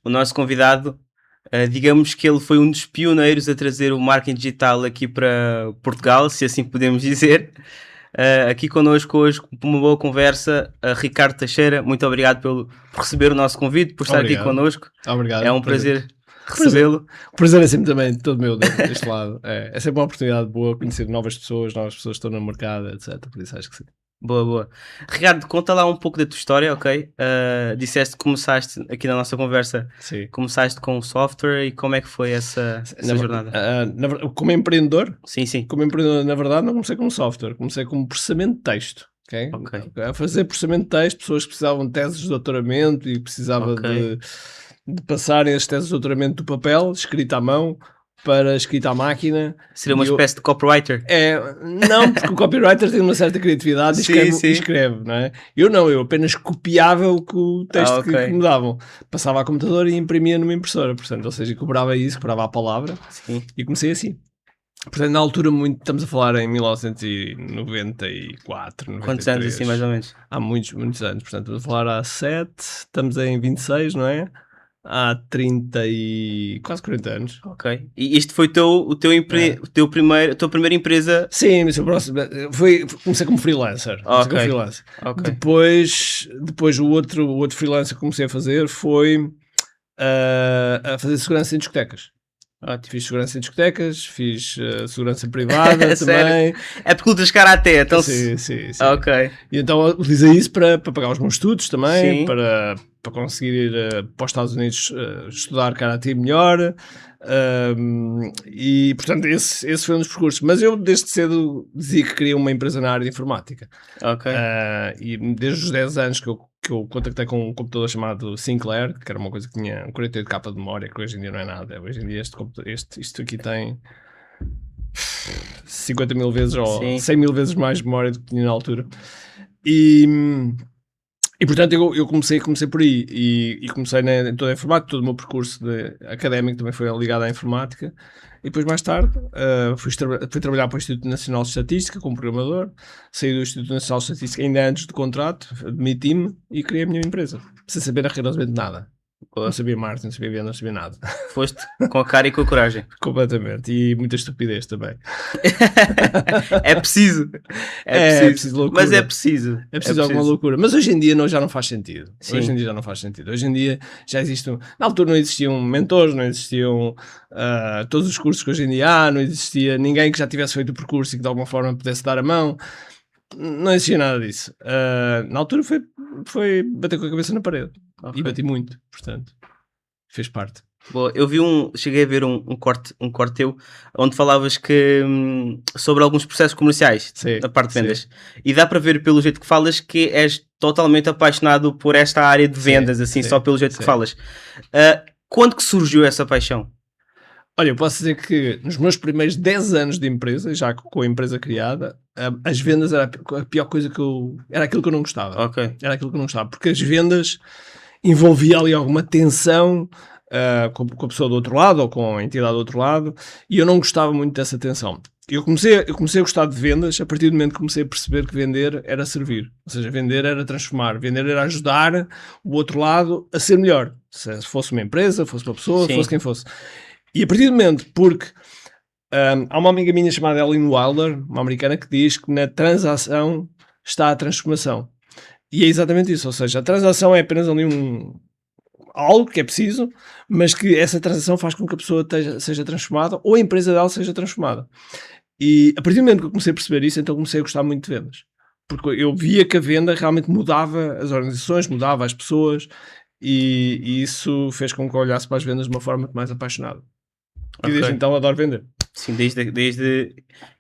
o nosso convidado, digamos que ele foi um dos pioneiros a trazer o marketing digital aqui para Portugal, se assim podemos dizer. Aqui connosco hoje, por uma boa conversa, Ricardo Teixeira, muito obrigado por receber o nosso convite, por estar aqui connosco. Obrigado. É um prazer recebê-lo. O prazer é sempre também todo meu deste lado. É sempre uma oportunidade boa conhecer novas pessoas que estão no mercado, etc. Por isso acho que sim. Boa, boa. Ricardo, conta lá um pouco da tua história, ok? Disseste que começaste aqui na nossa conversa, Sim. começaste com software e como é que foi essa jornada? Como empreendedor? Sim, sim. Como empreendedor, na verdade, não comecei como software, comecei como processamento de texto. Okay? A fazer processamento de texto, pessoas que precisavam de teses de doutoramento e precisavam de passarem as teses de doutoramento do papel, escrita à mão, para escrita à máquina. Seria uma espécie de copywriter? Não, porque o copywriter tem uma certa criatividade e escreve, não é? Eu apenas copiava o texto que me davam. Passava ao computador e imprimia numa impressora, portanto, ou seja, cobrava a palavra. Sim. E comecei assim. Portanto, na altura, estamos a falar em 1994, 93. Quantos anos assim, mais ou menos? Há muitos anos, portanto, estamos a falar há 7, estamos em 26, não é? Há 30 e quase 40 anos. Ok. E isto foi a tua primeira empresa? Sim, comecei como freelancer. Okay. Depois o outro freelancer que comecei a fazer foi a fazer segurança em discotecas. Fiz segurança em discotecas, fiz segurança privada também. É porque lutas karaté, então... Sim. Ok. E então utilizei isso para pagar os meus estudos também, para conseguir ir para os Estados Unidos estudar karaté melhor. E portanto esse foi um dos percursos. Mas eu desde cedo dizia que queria uma empresa na área de informática. Ok. E desde os 10 anos que eu contactei com um computador chamado Sinclair, que era uma coisa que tinha 48K de memória, que hoje em dia não é nada. Hoje em dia isto aqui tem 50 mil vezes ou 100 mil vezes mais memória do que tinha na altura. E portanto eu comecei por aí e comecei em toda a informática, todo o meu percurso académico também foi ligado à informática. E depois, mais tarde, fui trabalhar para o Instituto Nacional de Estatística como programador. Saí do Instituto Nacional de Estatística ainda antes do contrato, demiti-me e criei a minha empresa, sem saber rigorosamente nada. Não sabia marketing, não sabia venda, não sabia nada. Foste com a cara e com a coragem. Completamente. E muita estupidez também. É preciso loucura. Mas é preciso. Alguma loucura. Mas hoje em dia já não faz sentido. Hoje em dia já não faz sentido. Hoje em dia já existe... Na altura não existiam mentores, não existiam todos os cursos que hoje em dia há, não existia ninguém que já tivesse feito o percurso e que de alguma forma pudesse dar a mão. Não existia nada disso. Na altura foi bater com a cabeça na parede. E bati muito, portanto, fez parte. Boa, cheguei a ver um corte teu, onde falavas que sobre alguns processos comerciais, na parte de vendas. E dá para ver pelo jeito que falas que és totalmente apaixonado por esta área de vendas, só pelo jeito que falas. Quando que surgiu essa paixão? Olha, eu posso dizer que nos meus primeiros 10 anos de empresa, já com a empresa criada, as vendas era a pior coisa era aquilo que eu não gostava. Era aquilo que eu não gostava, porque as vendas envolvia ali alguma tensão com a pessoa do outro lado ou com a entidade do outro lado, e eu não gostava muito dessa tensão. Eu comecei a gostar de vendas a partir do momento que comecei a perceber que vender era servir. Ou seja, vender era transformar, vender era ajudar o outro lado a ser melhor. Se fosse uma empresa, fosse uma pessoa, fosse quem fosse. E a partir do momento, porque há uma amiga minha chamada Ellen Wilder, uma americana, que diz que na transação está a transformação. E é exatamente isso, ou seja, a transação é apenas ali algo que é preciso, mas que essa transação faz com que a pessoa seja transformada ou a empresa dela seja transformada. E a partir do momento que eu comecei a perceber isso, então comecei a gostar muito de vendas. Porque eu via que a venda realmente mudava as organizações, mudava as pessoas, e isso fez com que eu olhasse para as vendas de uma forma muito mais apaixonada. E desde então adoro vender. Sim,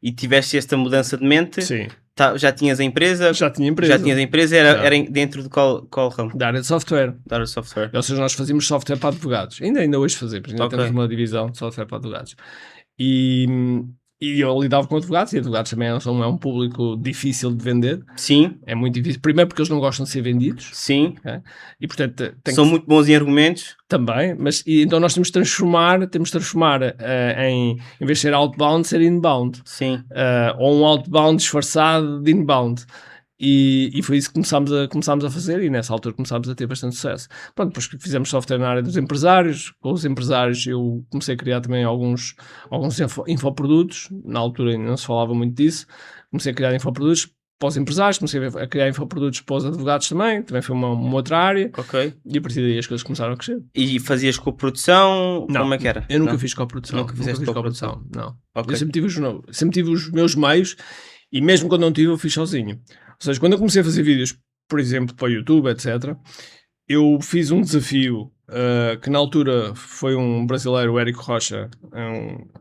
E tiveste esta mudança de mente? Sim. Já tinhas a empresa? Já tinha a empresa. Era dentro de qual ramo? Da área de software. Ou seja, nós fazíamos software para advogados. Ainda hoje fazemos. Temos uma divisão de software para advogados. E eu lidava com advogados, e advogados também é um público difícil de vender. Sim. É muito difícil. Primeiro porque eles não gostam de ser vendidos. Sim. Okay? E portanto... São muito bons em argumentos. Também, então nós temos de transformar em vez de ser outbound, ser inbound. Sim. Ou um outbound disfarçado de inbound. E foi isso que começámos a fazer, e nessa altura começámos a ter bastante sucesso. Pronto, depois fizemos software na área dos empresários. Com os empresários eu comecei a criar também alguns infoprodutos. Na altura ainda não se falava muito disso. Comecei a criar infoprodutos para os empresários, comecei a criar infoprodutos para os advogados também foi uma outra área. Ok. E a partir daí as coisas começaram a crescer. E fazias coprodução? Não, como é que era? Eu nunca fiz coprodução. Nunca fizeste coprodução? Não. Okay. Eu sempre tive os meus meios, e mesmo quando não tive, eu fiz sozinho. Ou seja, quando eu comecei a fazer vídeos, por exemplo, para o YouTube, etc., eu fiz um desafio que na altura foi um brasileiro, o Érico Rocha,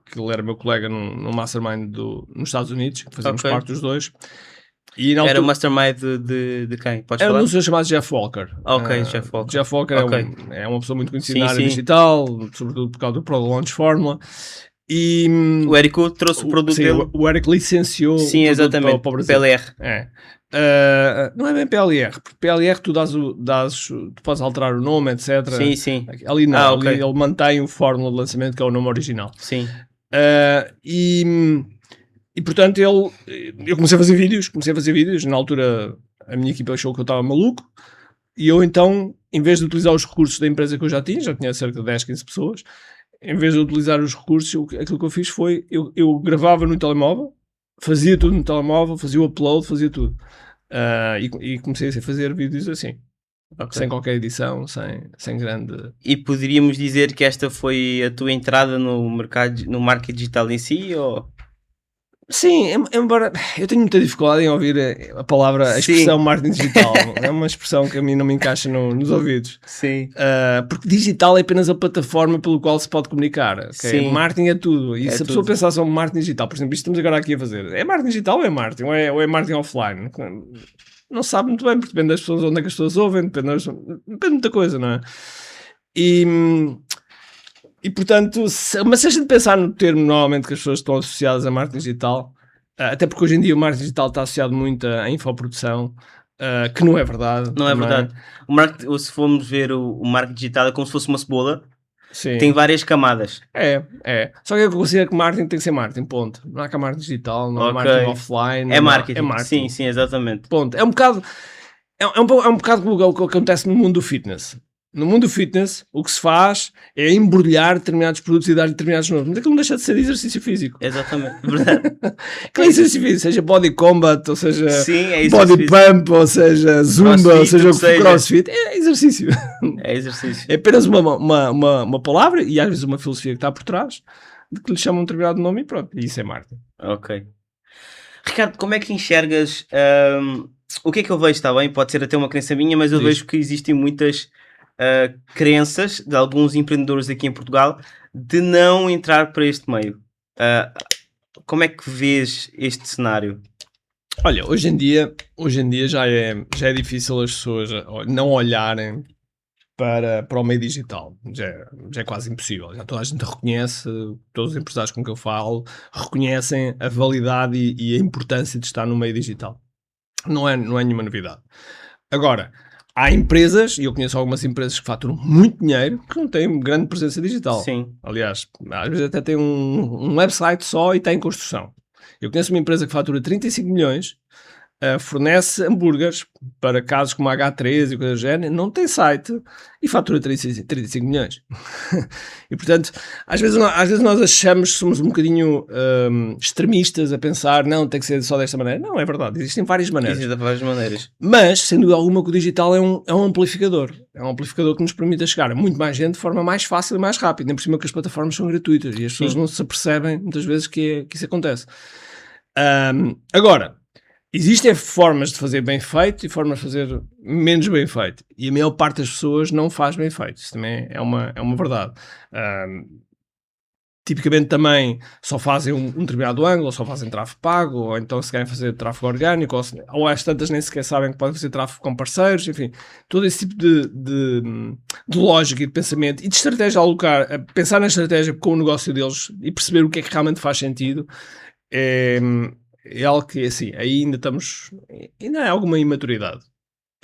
que ele era meu colega num mastermind nos Estados Unidos, que fazíamos parte dos dois. E na altura, era o mastermind de quem? Podes era falar? um senhor chamado Jeff Walker. Ok, Jeff Walker. Jeff Walker é uma pessoa muito conhecida na área digital, sobretudo por causa do Pro Launch Formula. E o Érico trouxe o produto dele. O Érico licenciou exatamente, para o Brasil. PLR. Não é bem PLR, porque PLR tu podes alterar o nome, etc. Sim. Ali não, ali ele mantém o fórmula de lançamento, que é o nome original. Sim. E portanto eu comecei a fazer vídeos. Na altura a minha equipa achou que eu estava maluco, e eu então, em vez de utilizar os recursos da empresa que eu já tinha cerca de 10, 15 pessoas, em vez de utilizar os recursos, aquilo que eu fiz foi, eu gravava no telemóvel, fazia tudo no telemóvel, fazia o upload, fazia tudo. E comecei a fazer vídeos assim. Okay. Sem qualquer edição, sem grande... E poderíamos dizer que esta foi a tua entrada no marketing digital em si, ou... Sim, embora eu tenho muita dificuldade em ouvir a expressão marketing digital. É uma expressão que a mim não me encaixa nos ouvidos. Sim. Porque digital é apenas a plataforma pelo qual se pode comunicar. Okay? Sim. Marketing é tudo. E se a pessoa pensar só em marketing digital, por exemplo, isto estamos agora aqui a fazer, é marketing digital ou é marketing? Ou é marketing offline? Não se sabe muito bem, porque depende das pessoas, onde é que as pessoas ouvem, depende de muita coisa, não é? E portanto, mas se a gente pensar no termo normalmente que as pessoas estão associadas a marketing digital, até porque hoje em dia o marketing digital está associado muito à infoprodução, que não é verdade. Não é verdade. O marketing, se formos ver o marketing digital, é como se fosse uma cebola. Sim. Tem várias camadas. É. Só que eu considero que marketing tem que ser marketing, ponto. Não há cá marketing digital, não há marketing offline. É marketing. Sim, exatamente. Ponto. É um bocado o que acontece no mundo do fitness. No mundo do fitness, o que se faz é embrulhar determinados produtos e dar determinados nomes. Mas aquilo não deixa de ser exercício físico. Exatamente, verdade. Que é exercício físico, seja body combat, ou seja sim, body pump, ou seja zumba, crossfit, ou seja crossfit. É exercício. É exercício. É apenas uma palavra, e às vezes uma filosofia que está por trás, de que lhe chamam um determinado nome, e pronto. E isso é marketing. Ok. Ricardo, como é que enxergas... o que é que eu vejo, está bem? Pode ser até uma crença minha, mas eu vejo que existem muitas... crenças de alguns empreendedores aqui em Portugal de não entrar para este meio. Como é que vês este cenário? Olha, hoje em dia já é difícil as pessoas não olharem para o meio digital. Já é quase impossível. Já toda a gente reconhece, todos os empresários com que eu falo reconhecem a validade e a importância de estar no meio digital. Não é nenhuma novidade. Agora, há empresas, e eu conheço algumas empresas que faturam muito dinheiro, que não têm grande presença digital. Sim. Aliás, às vezes até tem um website só e está em construção. Eu conheço uma empresa que fatura 35 milhões, fornece hambúrgueres para casos como a H3 e coisas do género, não tem site e fatura 35 milhões. E portanto, às vezes nós achamos que somos um bocadinho extremistas a pensar, não, tem que ser só desta maneira. Não, é verdade, existem várias maneiras. Mas, sem dúvida alguma, que o digital é um amplificador. É um amplificador que nos permite chegar a muito mais gente de forma mais fácil e mais rápida. Nem por cima que as plataformas são gratuitas e as pessoas não se apercebem muitas vezes que isso acontece. Agora, existem formas de fazer bem feito e formas de fazer menos bem feito. E a maior parte das pessoas não faz bem feito. Isso também é uma verdade. Tipicamente também só fazem um determinado ângulo, ou só fazem tráfego pago, ou então se querem fazer tráfego orgânico, ou às tantas nem sequer sabem que podem fazer tráfego com parceiros, enfim. Todo esse tipo de lógica e de pensamento e de estratégia a alocar, a pensar na estratégia com o negócio deles e perceber o que é que realmente faz sentido, é algo que, assim, ainda há alguma imaturidade.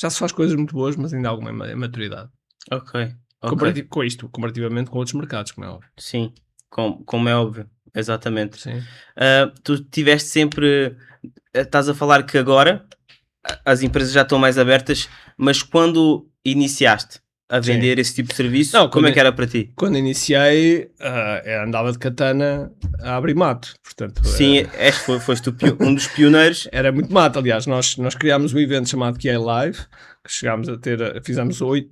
Já se faz coisas muito boas, mas ainda há alguma imaturidade. Ok. Comparativamente com outros mercados, como é óbvio. Sim, como é óbvio, exatamente. Sim. Tu tiveste sempre... Estás a falar que agora as empresas já estão mais abertas, mas quando iniciaste a vender esse tipo de serviço, como é que era para ti? Quando iniciei, andava de katana a abrir mato, portanto... Sim, foste um dos pioneiros. Era muito mato, aliás, nós criámos um evento chamado QI Live, que chegámos a ter, fizemos 8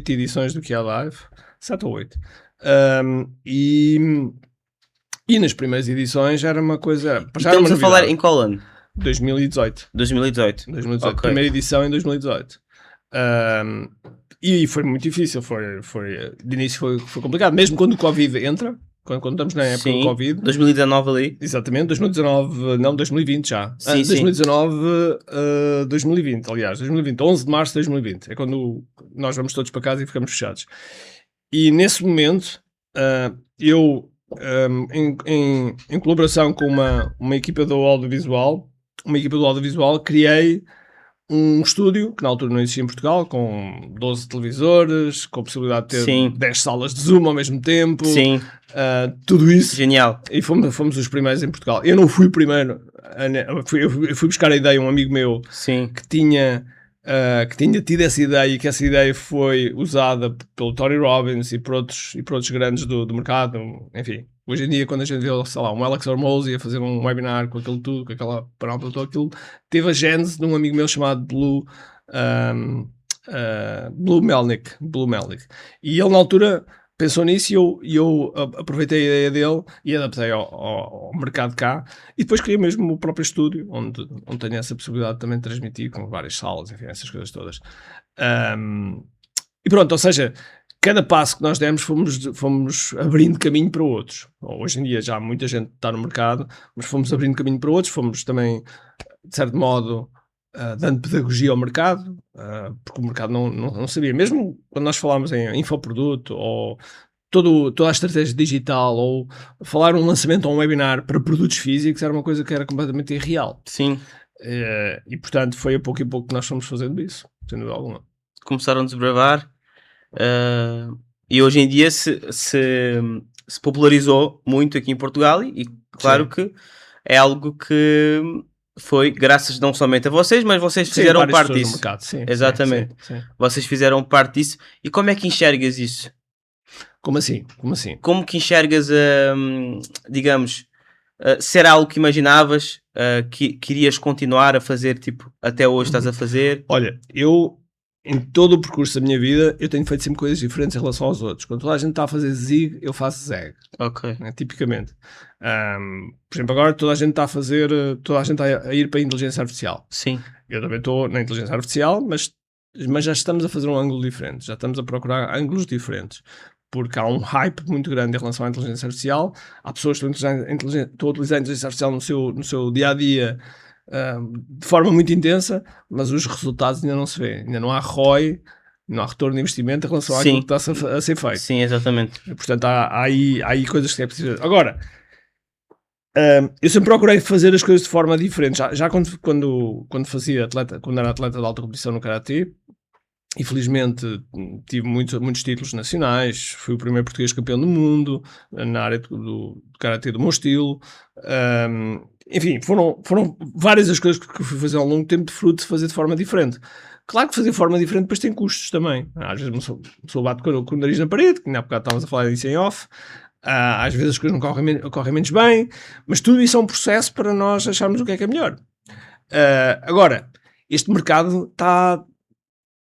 edições do QI Live, 7 ou 8, e nas primeiras edições era uma coisa... Estamos a falar em qual ano? 2018. 2018. Okay. Primeira edição em 2018. E foi muito difícil, de início foi complicado, mesmo quando o Covid entra, quando estamos na época do Covid. 2019 ali. Exatamente, 2019, não, 2020 já. Sim, 2019, 2020, aliás, 2020, 11 de março de 2020, é quando nós vamos todos para casa e ficamos fechados. E nesse momento, eu, em colaboração com uma equipa do audiovisual, criei um estúdio, que na altura não existia em Portugal, com 12 televisores, com a possibilidade de ter 10 salas de Zoom ao mesmo tempo. Sim. Tudo isso. Genial. E fomos os primeiros em Portugal. Eu não fui o primeiro. Eu fui buscar a ideia a um amigo meu que tinha tido essa ideia, e que essa ideia foi usada pelo Tony Robbins e por outros grandes do mercado. Enfim, hoje em dia, quando a gente vê, sei lá, um Alex Hormozi a fazer um webinar com aquilo tudo, com aquela panóplia toda, aquilo teve a gênese de um amigo meu chamado Blue Melnick. E ele, na altura, pensou nisso, e eu aproveitei a ideia dele e adaptei ao mercado cá, e depois criei mesmo o próprio estúdio, onde tenho essa possibilidade de também transmitir, com várias salas, enfim, essas coisas todas. E pronto, ou seja, cada passo que nós demos fomos abrindo caminho para outros. Hoje em dia já muita gente está no mercado, mas fomos abrindo caminho para outros, fomos também, de certo modo, dando pedagogia ao mercado, porque o mercado não sabia. Mesmo quando nós falámos em infoproduto, ou toda a estratégia digital, ou falar um lançamento ou um webinar para produtos físicos, era uma coisa que era completamente irreal. Sim. E portanto foi a pouco e pouco que nós fomos fazendo isso, sem dúvida alguma. Começaram a desbravar, e hoje em dia se popularizou muito aqui em Portugal, e claro que é algo que foi graças não somente a vocês, mas vocês fizeram parte disso. Mercado, sim, exatamente. Sim. Vocês fizeram parte disso. E como é que enxergas isso? Como assim? Como que enxergas, digamos, ser algo que imaginavas, que irias continuar a fazer, tipo, até hoje estás a fazer? Olha, eu, em todo o percurso da minha vida, eu tenho feito sempre coisas diferentes em relação aos outros. Quando toda a gente está a fazer zig, eu faço zag. Ok. Tipicamente. Por exemplo, agora toda a gente está a ir para a inteligência artificial. Sim. Eu também estou na inteligência artificial, mas já estamos a fazer um ângulo diferente. Já estamos a procurar ângulos diferentes. Porque há um hype muito grande em relação à inteligência artificial. Há pessoas que estão a utilizar a inteligência artificial no seu dia-a-dia, de forma muito intensa, mas os resultados ainda não se vê. Ainda não há ROI, não há retorno de investimento em relação àquilo que está a ser feito. Sim, exatamente. E, portanto, há aí coisas que é preciso fazer. Agora, eu sempre procurei fazer as coisas de forma diferente. Já quando era atleta de alta competição no Karatê, infelizmente tive muitos títulos nacionais, fui o primeiro português campeão do mundo na área do Karatê do meu estilo. Enfim, foram várias as coisas que fui fazer ao longo do tempo, de fruto de fazer de forma diferente. Claro que fazer de forma diferente depois tem custos também. Às vezes me bato com o nariz na parede, que na época estávamos a falar disso em off. Às vezes as coisas não correm menos bem, mas tudo isso é um processo para nós acharmos o que é melhor. Agora, este mercado está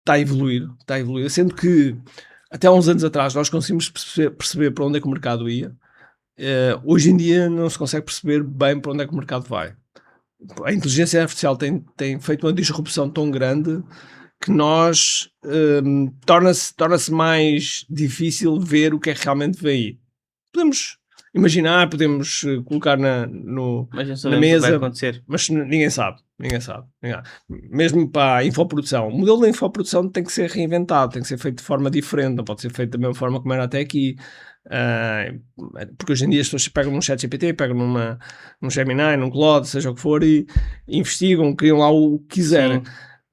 a evoluir, sendo que até há uns anos atrás nós conseguimos perceber para onde é que o mercado ia. Hoje em dia não se consegue perceber bem para onde é que o mercado vai. A inteligência artificial tem feito uma disrupção tão grande que torna-se mais difícil ver o que é que realmente vem aí. Podemos imaginar, podemos colocar na mesa, mas ninguém sabe. Mesmo para a infoprodução, o modelo da infoprodução tem que ser reinventado, tem que ser feito de forma diferente, não pode ser feito da mesma forma como era até aqui. Porque hoje em dia as pessoas pegam num ChatGPT, pegam num Gemini, num Claude, seja o que for, e investigam, criam lá o que quiserem.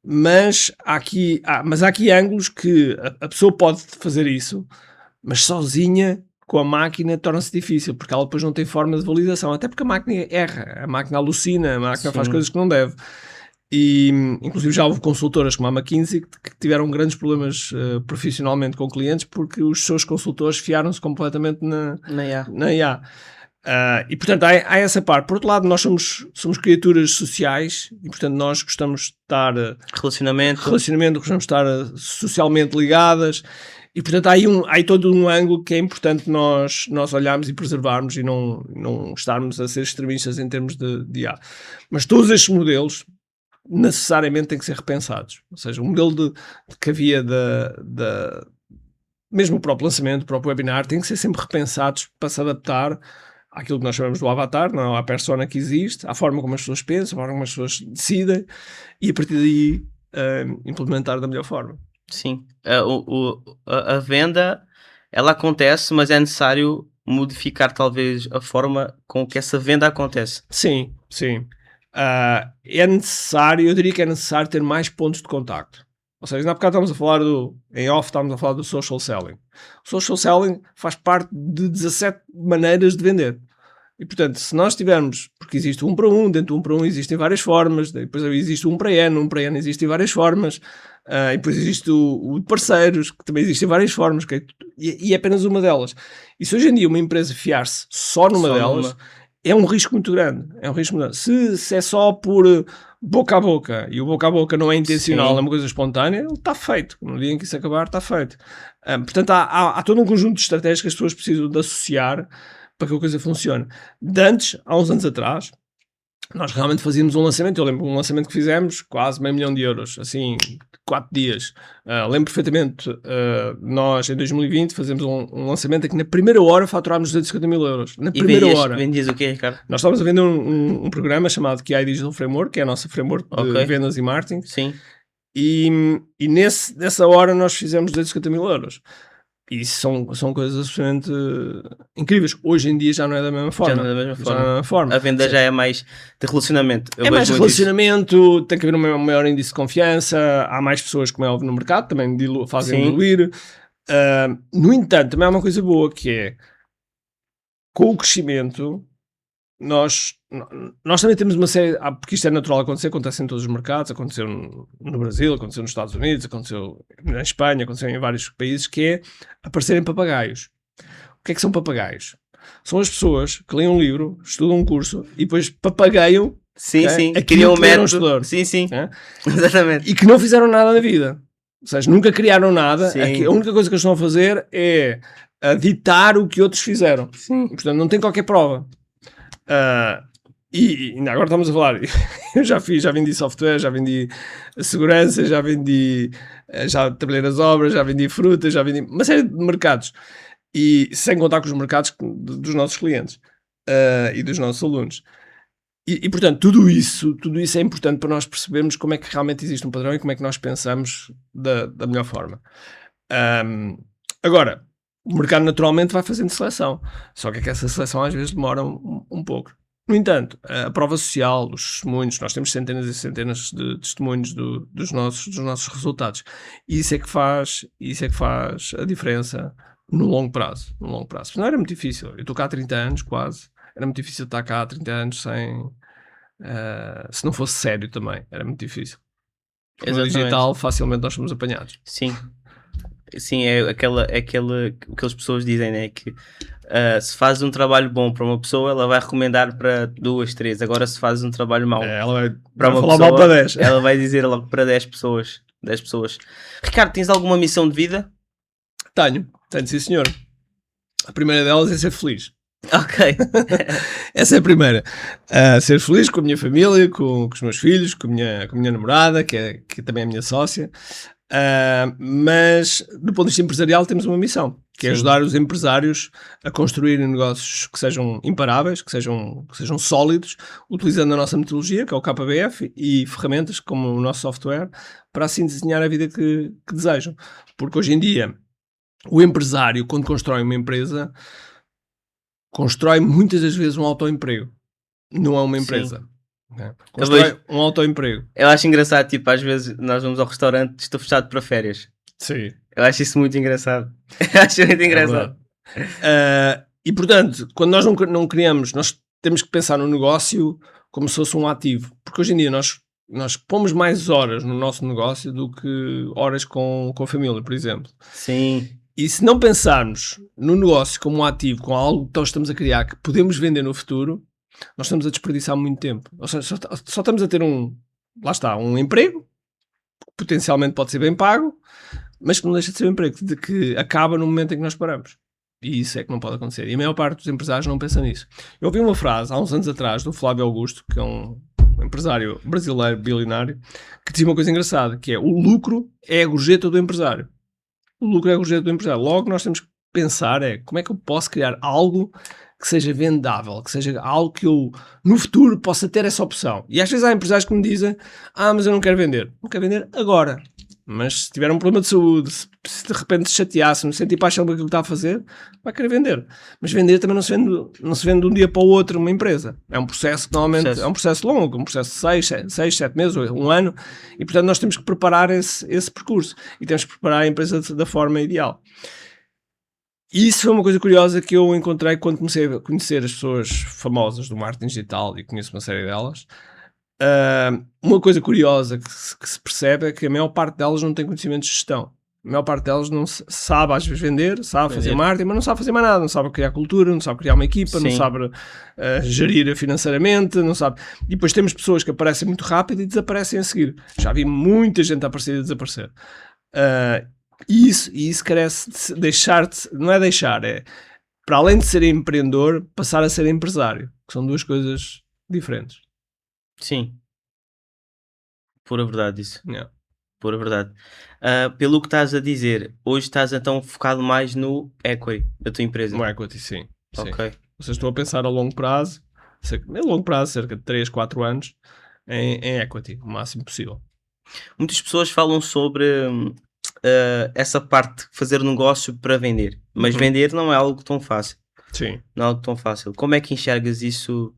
Mas há aqui ângulos que a pessoa pode fazer isso, mas sozinha com a máquina torna-se difícil, porque ela depois não tem forma de validação, até porque a máquina erra, a máquina alucina, a máquina faz coisas que não deve. E inclusive já houve consultoras como a McKinsey que tiveram grandes problemas profissionalmente com clientes porque os seus consultores fiaram-se completamente na IA. E portanto há essa parte. Por outro lado, nós somos criaturas sociais e portanto nós gostamos de estar relacionamento, gostamos de estar socialmente ligadas e portanto há aí todo um ângulo que é importante nós olharmos e preservarmos e não estarmos a ser extremistas em termos de IA. Mas todos estes modelos necessariamente têm que ser repensados. Ou seja, o modelo que havia mesmo o próprio lançamento, o próprio webinar, tem que ser sempre repensados para se adaptar àquilo que nós chamamos do avatar, não, à persona que existe, à forma como as pessoas pensam, à forma como as pessoas decidem e a partir daí implementar da melhor forma. Sim, a venda ela acontece, mas é necessário modificar talvez a forma com que essa venda acontece. Sim. É necessário, eu diria que é necessário ter mais pontos de contacto. Ou seja, há bocado estávamos a falar estávamos a falar do social selling. O social selling faz parte de 17 maneiras de vender. E portanto, se nós tivermos, porque existe 1 para 1, dentro de 1 para 1 existem várias formas, depois existe 1 para N existem várias formas, e depois existe o de parceiros, que também existem várias formas, e é apenas uma delas. E se hoje em dia uma empresa fiar-se só numa delas, é um risco muito grande. Se é só por boca a boca, e o boca a boca não é intencional, é uma coisa espontânea, ele está feito. No dia em que isso acabar, está feito. Portanto, há todo um conjunto de estratégias que as pessoas precisam de associar para que a coisa funcione. Há uns anos atrás, nós realmente fazíamos um lançamento. Eu lembro um lançamento que fizemos, quase €500 mil, assim, 4 dias. Lembro perfeitamente, nós em 2020 fazemos um lançamento em que na primeira hora faturámos €250 mil. Na primeira hora. Vendias o quê, Ricardo? Nós estávamos a vender um programa chamado QI Digital Framework, que é a nossa framework de vendas e marketing. Sim. E nessa hora nós fizemos €250 mil. E isso são coisas absolutamente incríveis. Hoje em dia já não é da mesma forma. A venda já é mais de relacionamento. Mais de relacionamento, tem que haver um maior índice de confiança, há mais pessoas, como é óbvio, no mercado, também fazem diluir. No entanto, também há uma coisa boa que é, com o crescimento, nós também temos uma série, porque isto é natural acontece em todos os mercados, aconteceu no Brasil, aconteceu nos Estados Unidos, aconteceu na Espanha, aconteceu em vários países, que é aparecerem papagaios. O que é que são papagaios? São as pessoas que leem um livro, estudam um curso e depois papagaiam criam um método. Sim, exatamente. E que não fizeram nada na vida. Ou seja, nunca criaram nada. A única coisa que eles estão a fazer é ditar o que outros fizeram. Sim. Portanto, não tem qualquer prova. E agora estamos a falar, eu já vendi software, já vendi segurança, já trabalhei nas obras, já vendi frutas, já vendi uma série de mercados, e sem contar com os mercados dos nossos clientes e dos nossos alunos. E portanto, tudo isso é importante para nós percebermos como é que realmente existe um padrão e como é que nós pensamos da melhor forma. Agora, o mercado naturalmente vai fazendo seleção, só que essa seleção às vezes demora um pouco. No entanto, a prova social, os testemunhos, nós temos centenas e centenas de testemunhos dos nossos resultados, e isso é que faz a diferença no longo prazo. Não era muito difícil, eu estou cá há 30 anos quase, era muito difícil estar cá há 30 anos se não fosse sério também, era muito difícil. No digital facilmente nós somos apanhados. Sim, é o que as pessoas dizem, né? Que se fazes um trabalho bom para uma pessoa, ela vai recomendar para 2, 3. Agora, se fazes um trabalho mau ela vai para uma falar pessoa, mal para 10. Ela vai dizer logo para 10 pessoas. Ricardo, tens alguma missão de vida? Tenho sim, senhor. A primeira delas é ser feliz. Ok. Essa é a primeira. Ser feliz com a minha família, com os meus filhos, com a minha namorada, que também é a minha sócia. Mas do ponto de vista empresarial temos uma missão, que é ajudar os empresários a construir negócios que sejam imparáveis, que sejam sólidos, utilizando a nossa metodologia, que é o KBF, e ferramentas como o nosso software, para assim desenhar a vida que desejam. Porque hoje em dia o empresário, quando constrói uma empresa, constrói muitas das vezes um autoemprego, não é uma empresa. Constrói um autoemprego. Eu acho engraçado, tipo, às vezes nós vamos ao restaurante, estou fechado para férias. Sim. Eu acho isso muito engraçado. E portanto, quando nós não criamos, nós temos que pensar no negócio como se fosse um ativo. Porque hoje em dia nós nós pomos mais horas no nosso negócio do que horas com a família, por exemplo. Sim. E se não pensarmos no negócio como um ativo, com algo que nós estamos a criar, que podemos vender no futuro, nós estamos a desperdiçar muito tempo. Ou seja, só estamos a ter um emprego, que potencialmente pode ser bem pago, mas que não deixa de ser um emprego, que acaba no momento em que nós paramos. E isso é que não pode acontecer. E a maior parte dos empresários não pensa nisso. Eu ouvi uma frase, há uns anos atrás, do Flávio Augusto, que é um empresário brasileiro, bilionário, que dizia uma coisa engraçada, que é: o lucro é a gorjeta do empresário. O lucro é a gorjeta do empresário. Logo, nós temos que pensar como é que eu posso criar algo que seja vendável, que seja algo que eu, no futuro, possa ter essa opção. E às vezes há empresários que me dizem: mas eu não quero vender. Não quero vender agora. Mas se tiver um problema de saúde, se de repente se chatear, se não sentir paixão por aquilo que está a fazer, vai querer vender. Mas vender também não se vende de um dia para o outro uma empresa. É um processo que normalmente é um processo longo, um processo de 6, 7 meses, um ano, e portanto nós temos que preparar esse percurso e temos que preparar a empresa da forma ideal. E isso foi uma coisa curiosa que eu encontrei quando comecei a conhecer as pessoas famosas do marketing digital, e conheço uma série delas. Uma coisa curiosa que se percebe é que a maior parte delas não tem conhecimento de gestão. A maior parte delas não sabe às vezes vender, sabe fazer marketing, mas não sabe fazer mais nada, não sabe criar cultura, não sabe criar uma equipa, não sabe gerir financeiramente, não sabe. E depois temos pessoas que aparecem muito rápido e desaparecem a seguir. Já vi muita gente aparecer e desaparecer. E isso carece de não é deixar, é para além de ser empreendedor, passar a ser empresário, que são duas coisas diferentes. Sim. Pura verdade isso. Pura verdade. Pelo que estás a dizer, hoje estás então focado mais no equity da tua empresa. No equity, sim. Ok. Ou seja, estou a pensar a longo prazo, cerca de 3, 4 anos, em equity, o máximo possível. Muitas pessoas falam sobre essa parte de fazer negócio para vender, mas vender não é algo tão fácil. Sim. Não é algo tão fácil. Como é que enxergas isso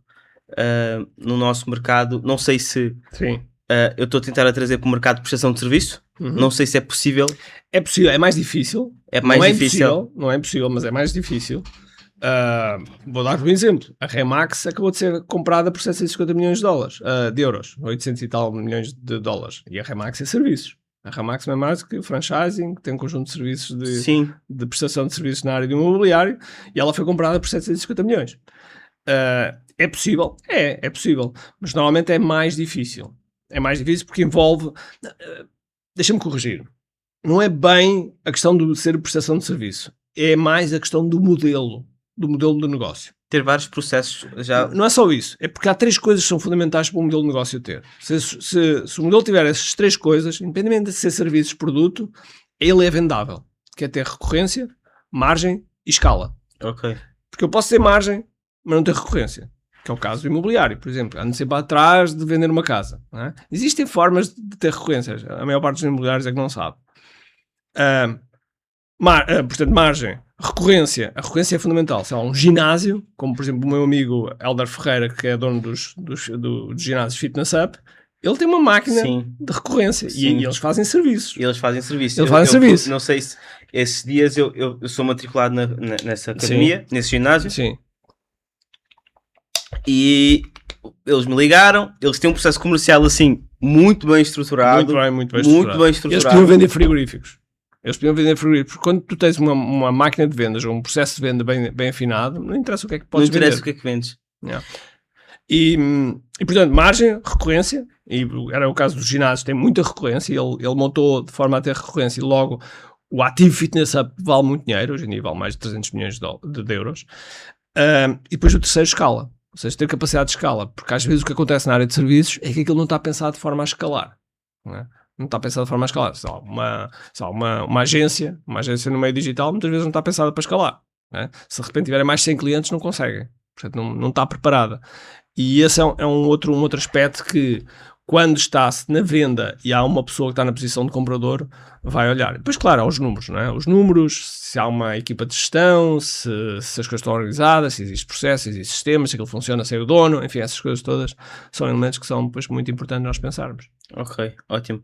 no nosso mercado? Não sei se eu estou a tentar trazer para o mercado de prestação de serviço. Não sei se é possível. É possível, é mais difícil. Não é impossível, mas é mais difícil. Vou dar um exemplo. A Remax acabou de ser comprada por 750 milhões de euros, 800 e tal milhões de dólares. E a Remax é serviços. A Remax não é mais que franchising, que tem um conjunto de serviços de prestação de serviços na área do imobiliário, e ela foi comprada por 750 milhões. É possível? É possível. Mas normalmente é mais difícil. É mais difícil porque envolve... Deixa-me corrigir. Não é bem a questão de ser prestação de serviço. É mais a questão do modelo do negócio. Ter vários processos já... Não é só isso. É porque há 3 coisas que são fundamentais para o modelo de negócio ter. Se o modelo tiver essas 3 coisas, independente de ser serviços, produto, ele é vendável. Que é ter recorrência, margem e escala. Ok. Porque eu posso ter margem, mas não ter recorrência. Que é o caso do imobiliário, por exemplo. Ando sempre atrás de vender uma casa. Não é? Existem formas de ter recorrências. A maior parte dos imobiliários é que não sabe. Portanto, margem, recorrência. A recorrência é fundamental. Se há um ginásio, como por exemplo o meu amigo Hélder Ferreira, que é dono dos ginásios Fitness Up, ele tem uma máquina de recorrência. E eles fazem serviços. Eu não sei se esses dias eu sou matriculado nessa academia, nesse ginásio. Sim. E eles me ligaram, eles têm um processo comercial assim muito bem estruturado. Muito bem estruturado. Eles podiam vender frigoríficos. Porque quando tu tens uma máquina de vendas ou um processo de venda bem afinado, não interessa o que é que podes vender. Não interessa o que é que vendes. E portanto, margem, recorrência, e era o caso dos ginásios, tem muita recorrência, ele montou de forma a ter recorrência e logo o ativo Fitness Up vale muito dinheiro, hoje em dia vale mais de 300 milhões de euros. E depois o terceiro, escala. Ou seja, ter capacidade de escala, porque às vezes o que acontece na área de serviços é que aquilo não está pensado de forma a escalar. Não está pensado de forma a escalar. Uma agência no meio digital muitas vezes não está pensada para escalar. Se de repente tiverem mais 100 clientes não conseguem. Portanto, não está preparada. E esse é um outro aspecto que, quando está-se na venda e há uma pessoa que está na posição de comprador, vai olhar. Depois, claro, há os números, não é? Os números, se há uma equipa de gestão, se as coisas estão organizadas, se existe processo, se existe sistema, se aquilo funciona, se é o dono, enfim, essas coisas todas são elementos que são depois muito importantes nós pensarmos. Ok, ótimo.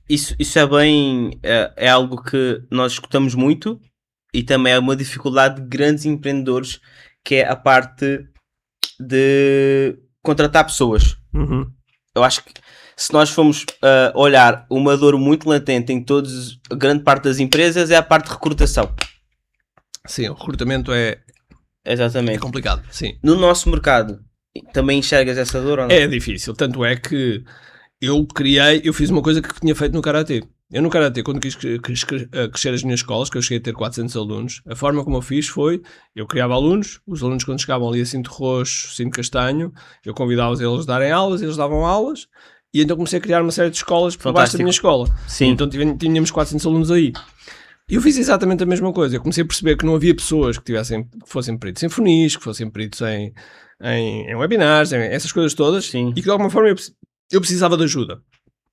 Isso é bem... é algo que nós escutamos muito e também é uma dificuldade de grandes empreendedores, que é a parte de contratar pessoas. eu acho que se nós formos olhar uma dor muito latente em grande parte das empresas é a parte de recrutação. Sim, o recrutamento é complicado. Sim. No nosso mercado, também enxergas essa dor ou não? É difícil, tanto é que eu fiz uma coisa que tinha feito no Karatê. Eu no Karatê, quando quis crescer as minhas escolas, que eu cheguei a ter 400 alunos, a forma como eu fiz foi, eu criava alunos, os alunos quando chegavam ali a cinto roxo, cinto castanho, eu convidava-os a eles darem aulas, eles davam aulas, e então comecei a criar uma série de escolas por baixo da minha escola. Sim. Então tínhamos 400 alunos aí. E eu fiz exatamente a mesma coisa. Eu comecei a perceber que não havia pessoas que fossem peritos em funis, que fossem peritos em webinars, essas coisas todas. Sim. E que de alguma forma eu precisava de ajuda.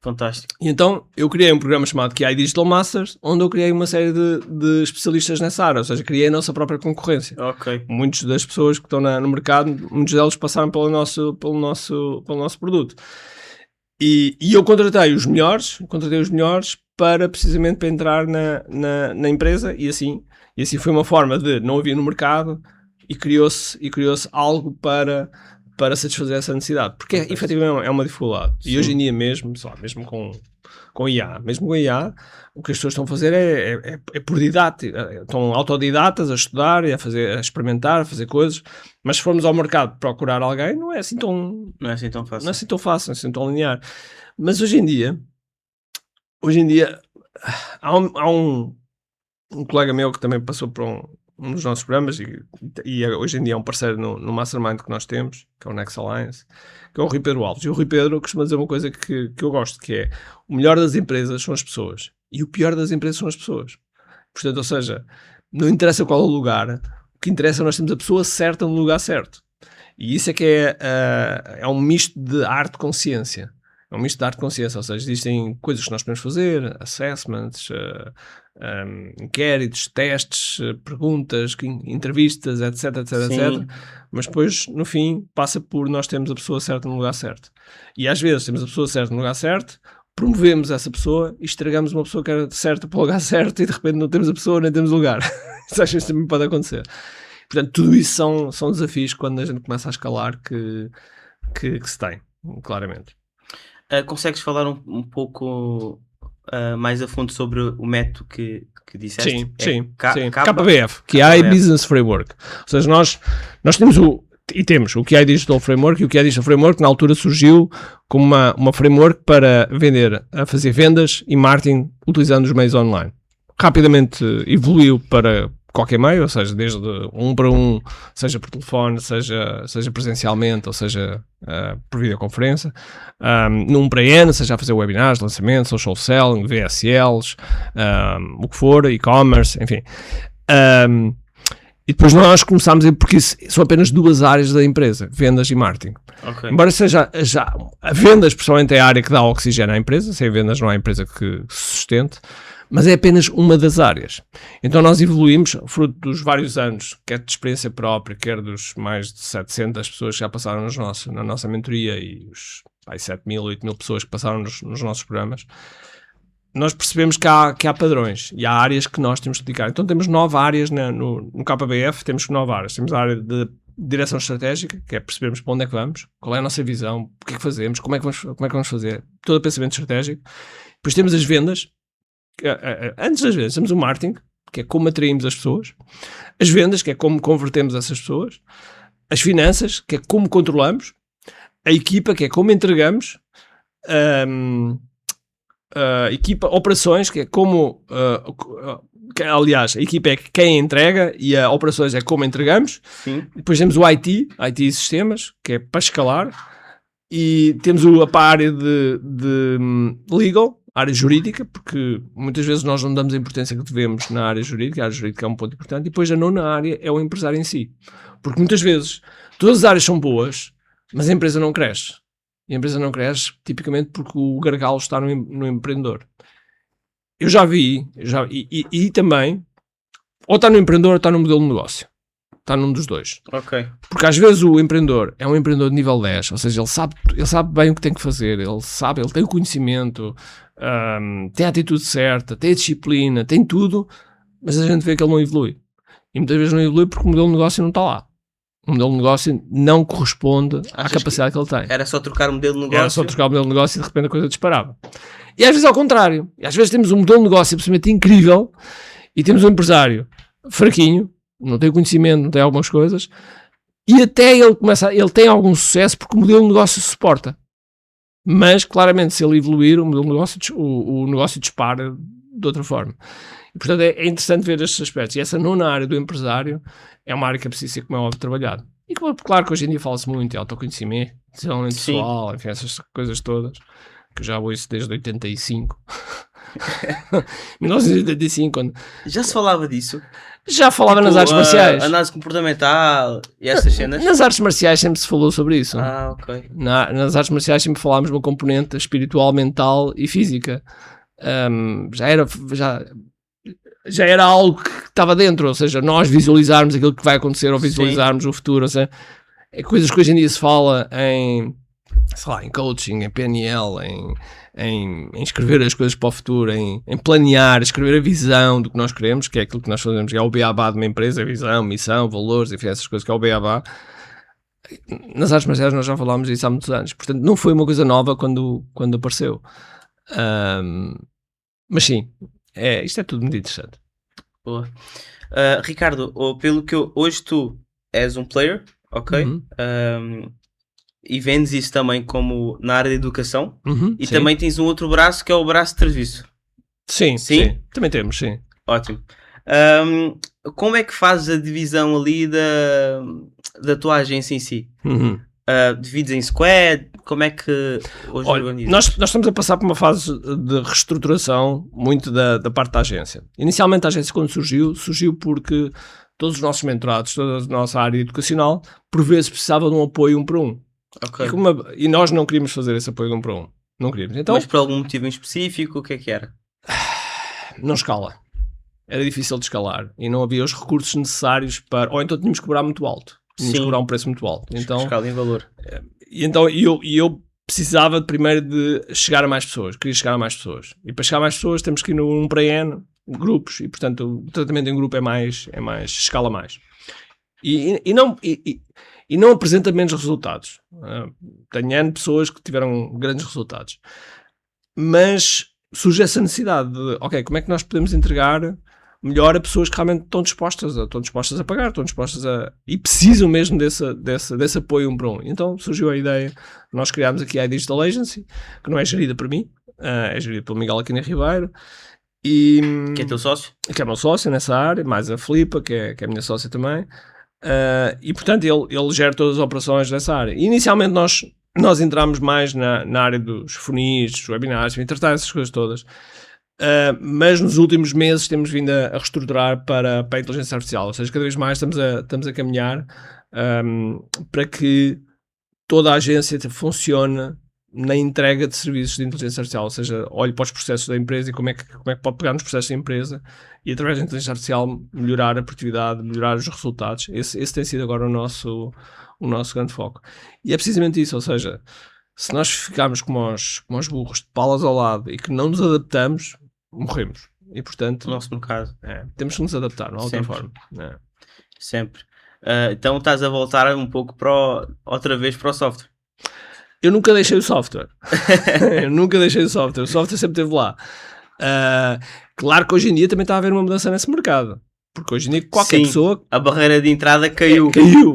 Fantástico. E então eu criei um programa chamado QI Digital Masters, onde eu criei uma série de especialistas nessa área, ou seja, criei a nossa própria concorrência. Ok. Muitas das pessoas que estão no mercado, muitos deles passaram pelo nosso produto. E eu contratei os melhores precisamente para entrar na empresa, e assim foi uma forma de não havia no mercado e criou-se algo para satisfazer essa necessidade, porque efetivamente é uma dificuldade. Sim. E hoje em dia mesmo com IA, o que as pessoas estão a fazer é por didática, estão autodidatas a estudar e a experimentar, a fazer coisas, mas se formos ao mercado procurar alguém, não é assim tão fácil, não é assim tão linear. Mas hoje em dia há um colega meu que também passou por um dos nossos programas e hoje em dia é um parceiro no Mastermind que nós temos, que é o Next Alliance, que é o Rui Pedro Alves. E o Rui Pedro costuma dizer uma coisa que eu gosto, que é: o melhor das empresas são as pessoas e o pior das empresas são as pessoas. Portanto, ou seja, não interessa qual é o lugar, o que interessa é nós temos a pessoa certa no lugar certo. E isso é que é um misto de arte com ciência. É um misto de arte com ciência, ou seja, existem coisas que nós podemos fazer, assessments, inquéritos, testes, perguntas, entrevistas, etc, mas depois, no fim, passa por nós termos a pessoa certa no lugar certo. E às vezes temos a pessoa certa no lugar certo, promovemos essa pessoa e estragamos uma pessoa que era certa para o lugar certo e de repente não temos a pessoa nem temos o lugar. Isso às vezes também pode acontecer. Portanto, tudo isso são desafios quando a gente começa a escalar que se tem, claramente. Consegues falar um pouco mais a fundo sobre o método que disseste? Sim. KBF, QI Business Framework. Ou seja, nós temos o QI Digital Framework, e o QI Digital Framework na altura surgiu como uma framework para fazer vendas e marketing utilizando os meios online. Rapidamente evoluiu para qualquer meio, ou seja, desde 1 para 1, seja por telefone, seja presencialmente, ou seja por videoconferência, no 1 para N, seja a fazer webinars, lançamentos, social selling, VSLs, o que for, e-commerce, enfim. E depois nós começámos porque são apenas duas áreas da empresa, vendas e marketing. Okay. Embora seja a vendas, pessoalmente, é a área que dá oxigênio à empresa, sem vendas não há empresa que se sustente, mas é apenas uma das áreas. Então nós evoluímos, fruto dos vários anos, quer de experiência própria, quer dos mais de 700 pessoas que já passaram na nossa mentoria e os 7.000, 8.000 pessoas que passaram nos nossos programas, nós percebemos que há padrões e há áreas que nós temos que dedicar. Então temos 9 áreas no KBF, temos 9 áreas. Temos a área de direção estratégica, que é percebermos para onde é que vamos, qual é a nossa visão, o que é que fazemos, como é que vamos fazer, todo o pensamento estratégico. Depois temos as vendas. Antes das vendas temos o marketing, que é como atraímos as pessoas, as vendas, que é como convertemos essas pessoas, as finanças, que é como controlamos, a equipa, que é como entregamos, a equipa, operações, que é como aliás, a equipa é quem entrega e a operações é como entregamos. Sim. Depois temos o IT e sistemas, que é para escalar, e temos a área de legal, área jurídica, porque muitas vezes nós não damos a importância que devemos na área jurídica. A área jurídica é um ponto importante. E depois a nona área é o empresário em si, porque muitas vezes todas as áreas são boas, mas a empresa não cresce. E a empresa não cresce tipicamente porque o gargalo está no empreendedor. Eu já vi e também, ou está no empreendedor ou está no modelo de negócio. Está num dos dois. Ok. Porque às vezes o empreendedor é um empreendedor de nível 10, ou seja, ele sabe bem o que tem que fazer, ele tem o conhecimento, tem a atitude certa, tem a disciplina, tem tudo, mas a gente vê que ele não evolui. E muitas vezes não evolui porque o modelo de negócio não está lá. O modelo de negócio não corresponde à capacidade que ele tem. Era só trocar o modelo de negócio? Era só trocar o modelo de negócio e de repente a coisa disparava. E às vezes ao contrário. Às vezes temos um modelo de negócio absolutamente incrível e temos um empresário fraquinho, não tem conhecimento, não tem algumas coisas, e até ele tem algum sucesso porque o modelo de negócio se suporta. Mas, claramente, se ele evoluir, o modelo de negócio, o negócio dispara de outra forma. E, portanto, é interessante ver estes aspectos. E essa nona área do empresário é uma área que é preciso ser, como é óbvio, trabalhado. E claro que hoje em dia fala-se muito de autoconhecimento, desenvolvimento pessoal, enfim, essas coisas todas, que eu já ouço desde 85. 1985, quando... Já se falava disso? Já falava nas artes marciais. Análise comportamental e essas cenas? Nas artes marciais sempre se falou sobre isso. Ok. Nas artes marciais sempre falámos de uma componente espiritual, mental e física. Já era algo que estava dentro, ou seja, nós visualizarmos aquilo que vai acontecer ou visualizarmos o futuro, ou seja, é coisas que hoje em dia se fala em coaching, em PNL, em escrever as coisas para o futuro, em planear, escrever a visão do que nós queremos, que é aquilo que nós fazemos, que é o beabá de uma empresa, a visão, missão, valores, enfim, essas coisas que é o beabá. Nas artes marciais nós já falámos disso há muitos anos, portanto não foi uma coisa nova quando apareceu. Mas sim, isto é tudo muito interessante. Boa. Ricardo, pelo que hoje tu és um player, ok? E vendes isso também como na área da educação, e também tens um outro braço que é o braço de serviço. Sim. Também temos, sim. Ótimo. Como é que fazes a divisão ali da tua agência em si? Divides em squad? Como é que hoje organizas? Nós estamos a passar por uma fase de reestruturação muito da parte da agência. Inicialmente a agência, quando surgiu porque todos os nossos mentorados, toda a nossa área educacional, por vezes precisavam de um apoio 1 para 1. Okay. E nós não queríamos fazer esse apoio de 1 para 1. Não queríamos. Então, mas por algum motivo em específico, o que é que era? Não escala. Era difícil de escalar e não havia os recursos necessários para... Ou então tínhamos que cobrar muito alto. Tínhamos que cobrar um preço muito alto. Então, escala em valor. E então eu precisava primeiro de chegar a mais pessoas. Queria chegar a mais pessoas. E para chegar a mais pessoas temos que ir no 1 para N, grupos. E portanto o tratamento em grupo escala mais. E não apresenta menos resultados. Tenho N pessoas que tiveram grandes resultados. Mas surge essa necessidade de, ok, como é que nós podemos entregar melhor a pessoas que realmente estão dispostas a pagar, estão dispostas e precisam mesmo desse apoio 1 para 1. Então surgiu a ideia, nós criámos aqui a Digital Agency, que não é gerida por mim, é gerida pelo Miguel Aquino Ribeiro. Que é teu sócio? Que é meu sócio nessa área, mais a Filipa, que é a minha sócia também. E portanto ele gera todas as operações dessa área. E, inicialmente nós entramos mais na área dos funis, dos webinars, tratar essas coisas todas. Mas nos últimos meses temos vindo a reestruturar para a inteligência artificial, ou seja, cada vez mais estamos a caminhar para que toda a agência funcione na entrega de serviços de inteligência artificial, ou seja, olhe para os processos da empresa e como é que pode pegar nos processos da empresa e através da inteligência artificial melhorar a produtividade, melhorar os resultados. Esse tem sido agora o nosso grande foco. E é precisamente isso, ou seja, se nós ficarmos como os burros de palas ao lado e que não nos adaptamos, morremos. E portanto, no nosso mercado, temos que nos adaptar, não há outra forma. Sempre. Então estás a voltar um pouco outra vez para o software. Eu nunca deixei o software. O software sempre esteve lá. Claro que hoje em dia também está a haver uma mudança nesse mercado. Porque hoje em dia qualquer pessoa... A barreira de entrada caiu.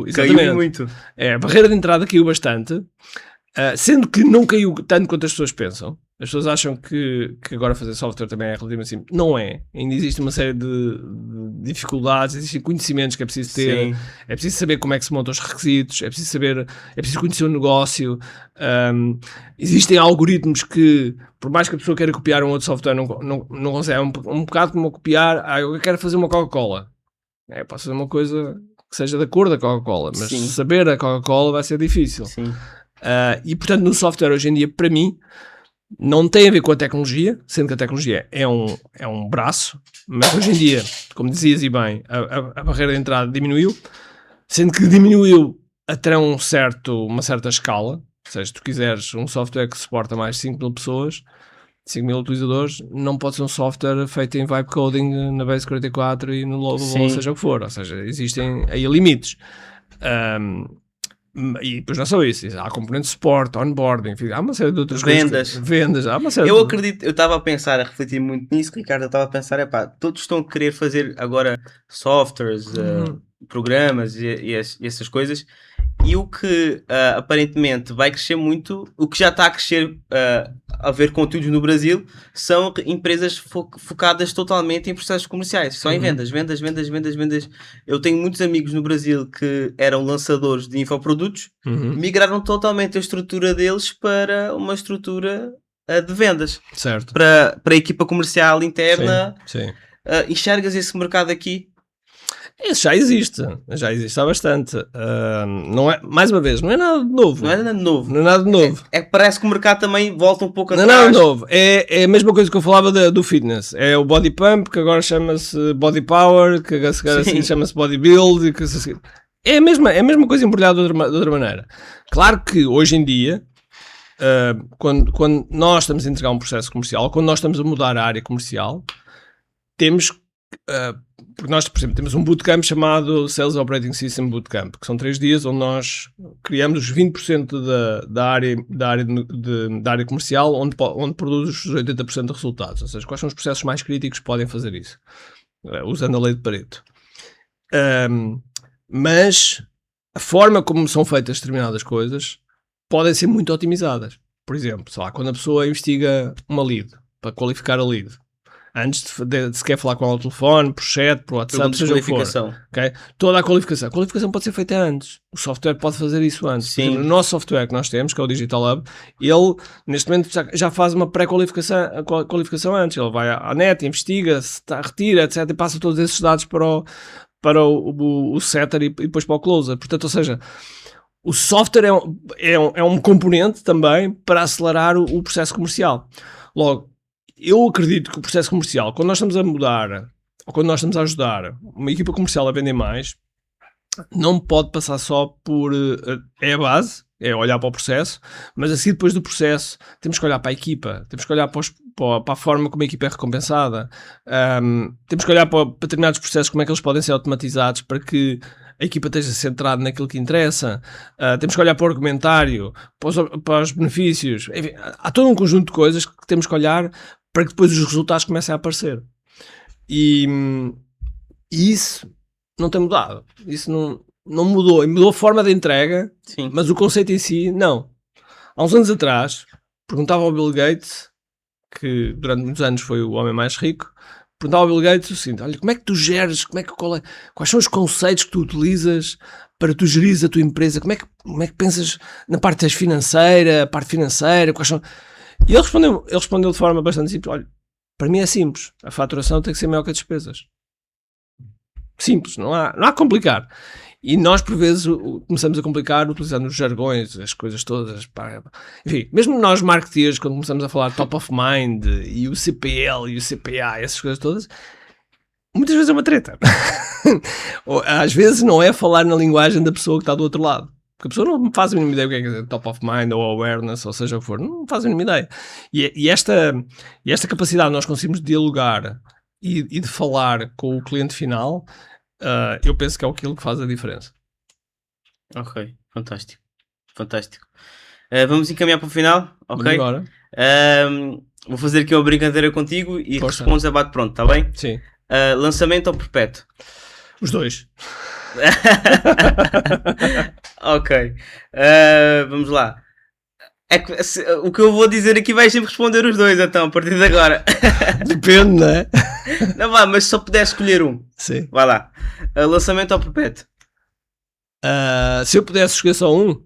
Exatamente. Caiu muito. A barreira de entrada caiu bastante. Sendo que não caiu tanto quanto as pessoas pensam. As pessoas acham que agora fazer software também é relativamente simples. Não é. Ainda existe uma série de dificuldades, existem conhecimentos que é preciso ter. Sim. É preciso saber como é que se montam os requisitos, é preciso conhecer o negócio. Existem algoritmos que, por mais que a pessoa queira copiar um outro software, não consegue. É um bocado como copiar. Eu quero fazer uma Coca-Cola. Posso fazer uma coisa que seja da cor da Coca-Cola, mas saber a Coca-Cola vai ser difícil. Sim. E portanto no software hoje em dia, para mim, não tem a ver com a tecnologia, sendo que a tecnologia é um braço, mas hoje em dia, como dizias e bem, a barreira de entrada diminuiu, sendo que diminuiu até uma certa escala. Ou seja, se tu quiseres um software que suporta mais de 5 mil pessoas, 5 mil utilizadores, não pode ser um software feito em vibe coding na Base 44 e no Lovable, ou seja o que for. Ou seja, existem aí limites. E depois não é só isso, há componente de suporte, onboarding, enfim, há uma série de outras coisas. Vendas, há uma série eu acredito, eu estava a pensar, a refletir muito nisso, Ricardo, eu estava a pensar, todos estão a querer fazer agora softwares, programas e essas coisas, e o que aparentemente vai crescer muito, o que já está a crescer a ver conteúdos no Brasil, são empresas focadas totalmente em processos comerciais, só em vendas. Eu tenho muitos amigos no Brasil que eram lançadores de infoprodutos, migraram totalmente a estrutura deles para uma estrutura de vendas. Certo. Para a equipa comercial interna. Sim. Enxergas esse mercado aqui? Isso já existe há bastante. Não é, mais uma vez, não é nada de novo. Não é nada de novo. Não é nada de novo. Parece que o mercado também volta um pouco atrás. Não é nada de novo. É a mesma coisa que eu falava do fitness. É o body pump, que agora chama-se body power, que agora assim chama-se body build. É a mesma coisa embrulhada de outra maneira. Claro que hoje em dia, quando nós estamos a entregar um processo comercial, quando nós estamos a mudar a área comercial, temos... porque nós, por exemplo, temos um bootcamp chamado Sales Operating System Bootcamp, que são 3 dias onde nós criamos os 20% da área comercial onde produz os 80% de resultados. Ou seja, quais são os processos mais críticos que podem fazer isso, usando a lei de Pareto. Mas a forma como são feitas determinadas coisas podem ser muito otimizadas. Por exemplo, sei lá, quando a pessoa investiga uma lead, para qualificar a lead, antes de sequer falar com ela ao telefone, por chat, por WhatsApp, seja o que for. Okay? Toda a qualificação. A qualificação pode ser feita antes. O software pode fazer isso antes. Sim. Por exemplo, o nosso software que nós temos, que é o Digital Hub, ele, neste momento, já faz uma pré-qualificação antes. Ele vai à net, investiga, retira, etc. E passa todos esses dados para o setter e depois para o closer. Portanto, ou seja, o software é um componente também para acelerar o processo comercial. Logo, eu acredito que o processo comercial, quando nós estamos a mudar, ou quando nós estamos a ajudar uma equipa comercial a vender mais, não pode passar só por... é a base, é olhar para o processo, mas assim depois do processo temos que olhar para a equipa, temos que olhar para a forma como a equipa é recompensada, temos que olhar para determinados processos, como é que eles podem ser automatizados para que a equipa esteja centrada naquilo que interessa, temos que olhar para o argumentário, para os benefícios, enfim, há todo um conjunto de coisas que temos que olhar para que depois os resultados comecem a aparecer. E isso não tem mudado. Isso não mudou. E mudou a forma de entrega, sim, mas o conceito em si, não. Há uns anos atrás, perguntava ao Bill Gates, que durante muitos anos foi o homem mais rico, perguntava ao Bill Gates o seguinte: olha, como é que tu geres, quais são os conceitos que tu utilizas para tu gerires a tua empresa? Como é que pensas na parte financeira, quais são... E ele respondeu de forma bastante simples: olha, para mim é simples, a faturação tem que ser maior que as despesas. Simples, não há a complicar. E nós, por vezes, começamos a complicar utilizando os jargões, as coisas todas. Enfim, mesmo nós, marketeers, quando começamos a falar top of mind, e o CPL, e o CPA, essas coisas todas, muitas vezes é uma treta. Às vezes não é falar na linguagem da pessoa que está do outro lado. Porque a pessoa não faz a mínima ideia do que é dizer top of mind ou awareness, ou seja o que for. Não faz a mínima ideia. E esta capacidade de nós conseguimos dialogar e de falar com o cliente final, eu penso que é aquilo que faz a diferença. Ok, fantástico. Vamos encaminhar para o final? Ok. Agora. Vou fazer aqui uma brincadeira contigo e respondes a bate pronto, está bem? Sim. Lançamento ou perpétuo? Os dois. Ok. Vamos lá. O que eu vou dizer aqui vais sempre responder os dois, então, a partir de agora. Depende, não é? Não vá, mas se só puder escolher um. Sim. Vai lá. Lançamento ou perpétuo? Se eu pudesse escolher só um.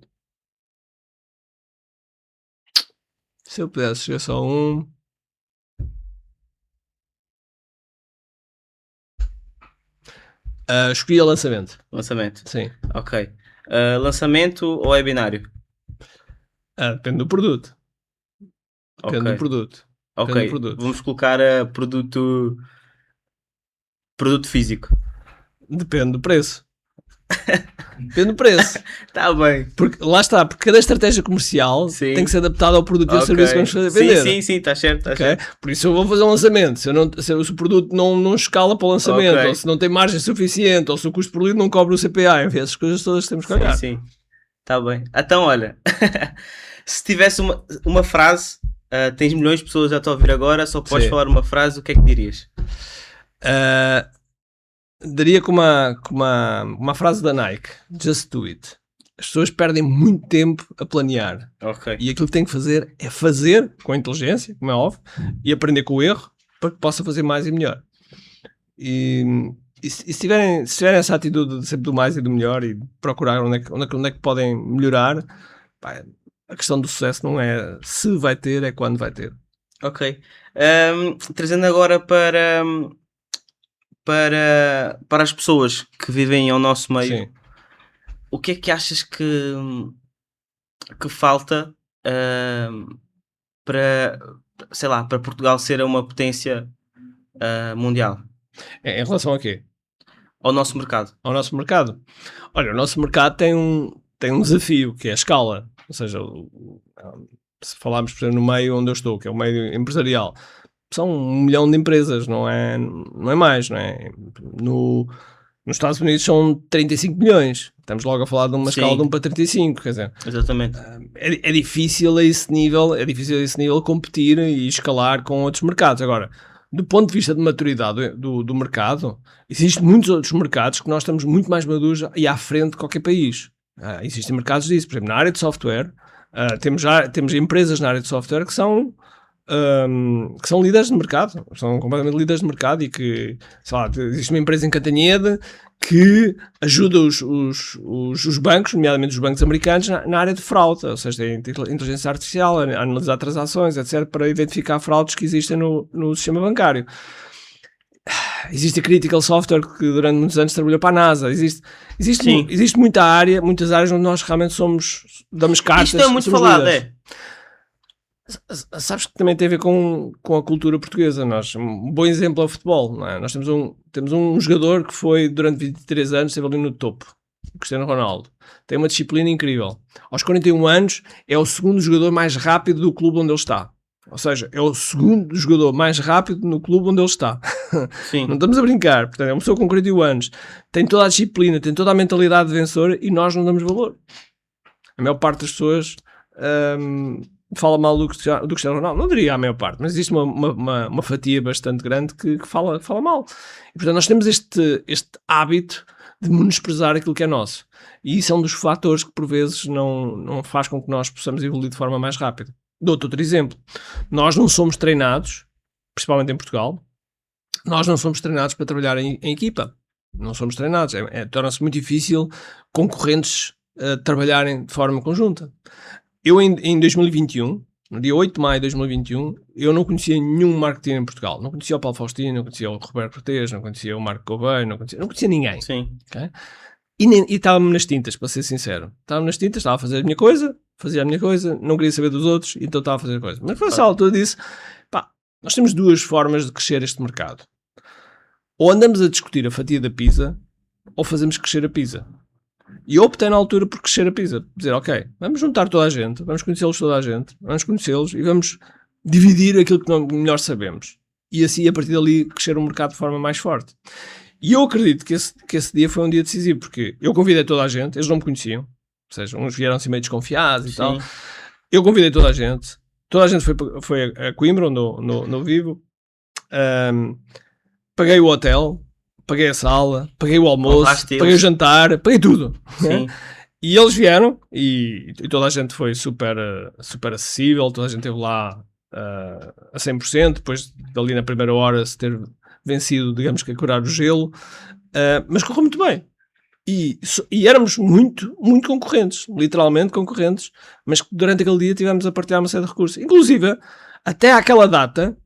Escolhi lançamento. Lançamento. Sim. Ok. Lançamento ou é binário? Depende do produto. Depende do produto. Ok. Vamos colocar produto físico. Depende do preço. Depende do preço. Está bem. Porque, lá está, porque cada estratégia comercial tem que ser adaptada ao produto e ao serviço que vamos vender. Sim, está certo. Por isso eu vou fazer um lançamento. Se o produto não escala para o lançamento, ou se não tem margem suficiente, ou se o custo por lead não cobre o CPA, enfim, essas coisas todas temos que olhar. Sim, está bem. Então, olha, se tivesse uma frase, tens milhões de pessoas a te ouvir agora, só podes falar uma frase, o que é que dirias? Daria com uma frase da Nike: Just do it. As pessoas perdem muito tempo a planear. E aquilo que tem que fazer é fazer com inteligência, como é óbvio, e aprender com o erro para que possa fazer mais e melhor. E se tiverem essa atitude de sempre do mais e do melhor e procurar onde é que podem melhorar, pá, a questão do sucesso não é se vai ter, é quando vai ter. Trazendo agora para as pessoas que vivem ao nosso meio, sim, o que é que achas que falta para Portugal ser uma potência mundial? Em relação a quê? Ao nosso mercado. Ao nosso mercado? Olha, o nosso mercado tem um desafio, que é a escala. Ou seja, se falarmos, por exemplo, no meio onde eu estou, que é o meio empresarial, são 1 milhão de empresas, não é mais, não é? Nos Estados Unidos são 35 milhões. Estamos logo a falar de uma escala de 1 para 35, quer dizer. Exatamente. É difícil a esse nível competir e escalar com outros mercados. Agora, do ponto de vista de maturidade do mercado, existem muitos outros mercados que nós estamos muito mais maduros e à frente de qualquer país. Existem mercados disso. Por exemplo, na área de software, temos empresas na área de software que são líderes de mercado, são completamente líderes de mercado e que, sei lá, existe uma empresa em Cantanhede que ajuda os bancos, nomeadamente os bancos americanos, na área de fraude, ou seja, tem inteligência artificial, a analisar transações, etc., para identificar fraudes que existem no sistema bancário. Existe a Critical Software, que durante muitos anos trabalhou para a NASA. Existe muitas áreas onde nós realmente damos cartas. Isto é muito falado, Sabes que também tem a ver com a cultura portuguesa. Um bom exemplo é o futebol, não é? Nós temos um jogador que foi, durante 23 anos, esteve ali no topo, o Cristiano Ronaldo. Tem uma disciplina incrível. Aos 41 anos, é o segundo jogador mais rápido do clube onde ele está. Ou seja, é o segundo jogador mais rápido no clube onde ele está. Sim. Não estamos a brincar. Portanto, é uma pessoa com 41 anos. Tem toda a disciplina, tem toda a mentalidade de vencedor e nós não damos valor. A maior parte das pessoas fala mal do Cristiano Ronaldo. Não diria a maior parte, mas existe uma fatia bastante grande que fala mal. E, portanto, nós temos este hábito de menosprezar aquilo que é nosso. E isso é um dos fatores que, por vezes, não faz com que nós possamos evoluir de forma mais rápida. Dou-te outro exemplo. Nós não somos treinados, principalmente em Portugal, nós não somos treinados para trabalhar em equipa. Não somos treinados. Torna-se muito difícil concorrentes trabalharem de forma conjunta. Eu, em 2021, no dia 8 de maio de 2021, eu não conhecia nenhum marketing em Portugal. Não conhecia o Paulo Faustino, não conhecia o Roberto Cortês, não conhecia o Marco Gouveia, não conhecia ninguém. Sim. Okay? E estava-me nas tintas, para ser sincero. Estava-me nas tintas, estava a fazer a minha coisa, fazia a minha coisa, não queria saber dos outros, então estava a fazer a coisa. Mas foi essa altura disse, nós temos duas formas de crescer este mercado. Ou andamos a discutir a fatia da pizza, ou fazemos crescer a pizza. E eu optei na altura por crescer a pizza. Dizer, ok, vamos juntar toda a gente, vamos conhecê-los toda a gente, vamos conhecê-los e vamos dividir aquilo que melhor sabemos. E assim, a partir dali, crescer o mercado de forma mais forte. E eu acredito que esse dia foi um dia decisivo, porque eu convidei toda a gente, eles não me conheciam, ou seja, uns vieram assim meio desconfiados e tal. Eu convidei toda a gente foi a Coimbra, no Vivo, paguei o hotel, paguei a sala, paguei o almoço, paguei o jantar, paguei tudo. Né? E eles vieram e toda a gente foi super acessível, toda a gente esteve lá a 100%, depois dali na primeira hora se ter vencido, digamos que a curar o gelo, mas correu muito bem. E éramos muito, muito concorrentes, literalmente concorrentes, mas durante aquele dia tivemos a partilhar uma série de recursos. Inclusive, até àquela data,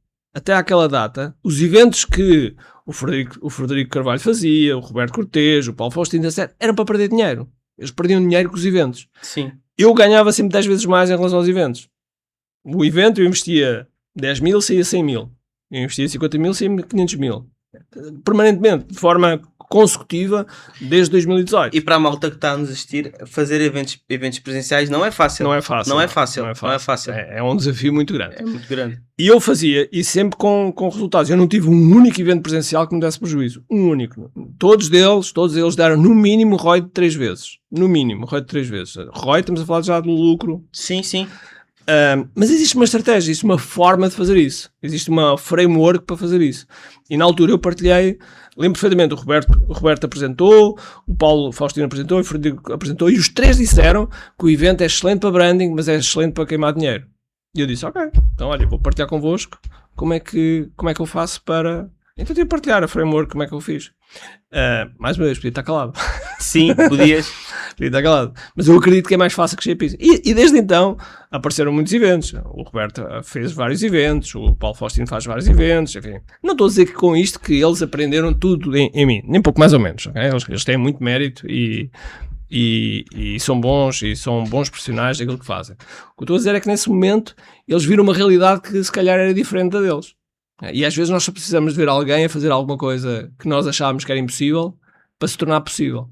os eventos que o Frederico Carvalho fazia, o Roberto Cortês, o Paulo Faustino, etc., eram para perder dinheiro. Eles perdiam dinheiro com os eventos. Sim. Eu ganhava sempre 10 vezes mais em relação aos eventos. O evento eu investia 10 mil, saía 100 mil. Eu investia 50 mil, saía 500 mil. Permanentemente, de forma consecutiva desde 2018. E para a malta que está a nos assistir, fazer eventos presenciais não é fácil. Não é fácil. É um desafio muito grande. É muito grande. E eu fazia, e sempre com resultados. Eu não tive um único evento presencial que me desse prejuízo. Um único. Todos eles deram no mínimo ROI de 3 vezes. No mínimo, ROI de 3 vezes. ROI, estamos a falar já do lucro. Sim. Mas existe uma estratégia, existe uma forma de fazer isso. Existe uma framework para fazer isso. E na altura eu partilhei, lembro perfeitamente, o Roberto apresentou, o Paulo Faustino apresentou, o Frederico apresentou, e os 3 disseram que o evento é excelente para branding, mas é excelente para queimar dinheiro. E eu disse, ok, então olha, vou partilhar convosco como é que eu faço para... Então tive de partilhar a framework, como é que eu fiz. Mais uma vez, podia estar calado. Sim, podias. Podia estar calado. Mas eu acredito que é mais fácil que chegue a isso. E desde então apareceram muitos eventos. O Roberto fez vários eventos, o Paulo Faustino faz vários eventos, enfim. Não estou a dizer que com isto que eles aprenderam tudo em mim, nem pouco mais ou menos. Okay? Eles têm muito mérito e são bons profissionais daquilo que fazem. O que eu estou a dizer é que nesse momento eles viram uma realidade que se calhar era diferente da deles. E às vezes nós só precisamos de ver alguém a fazer alguma coisa que nós achávamos que era impossível para se tornar possível.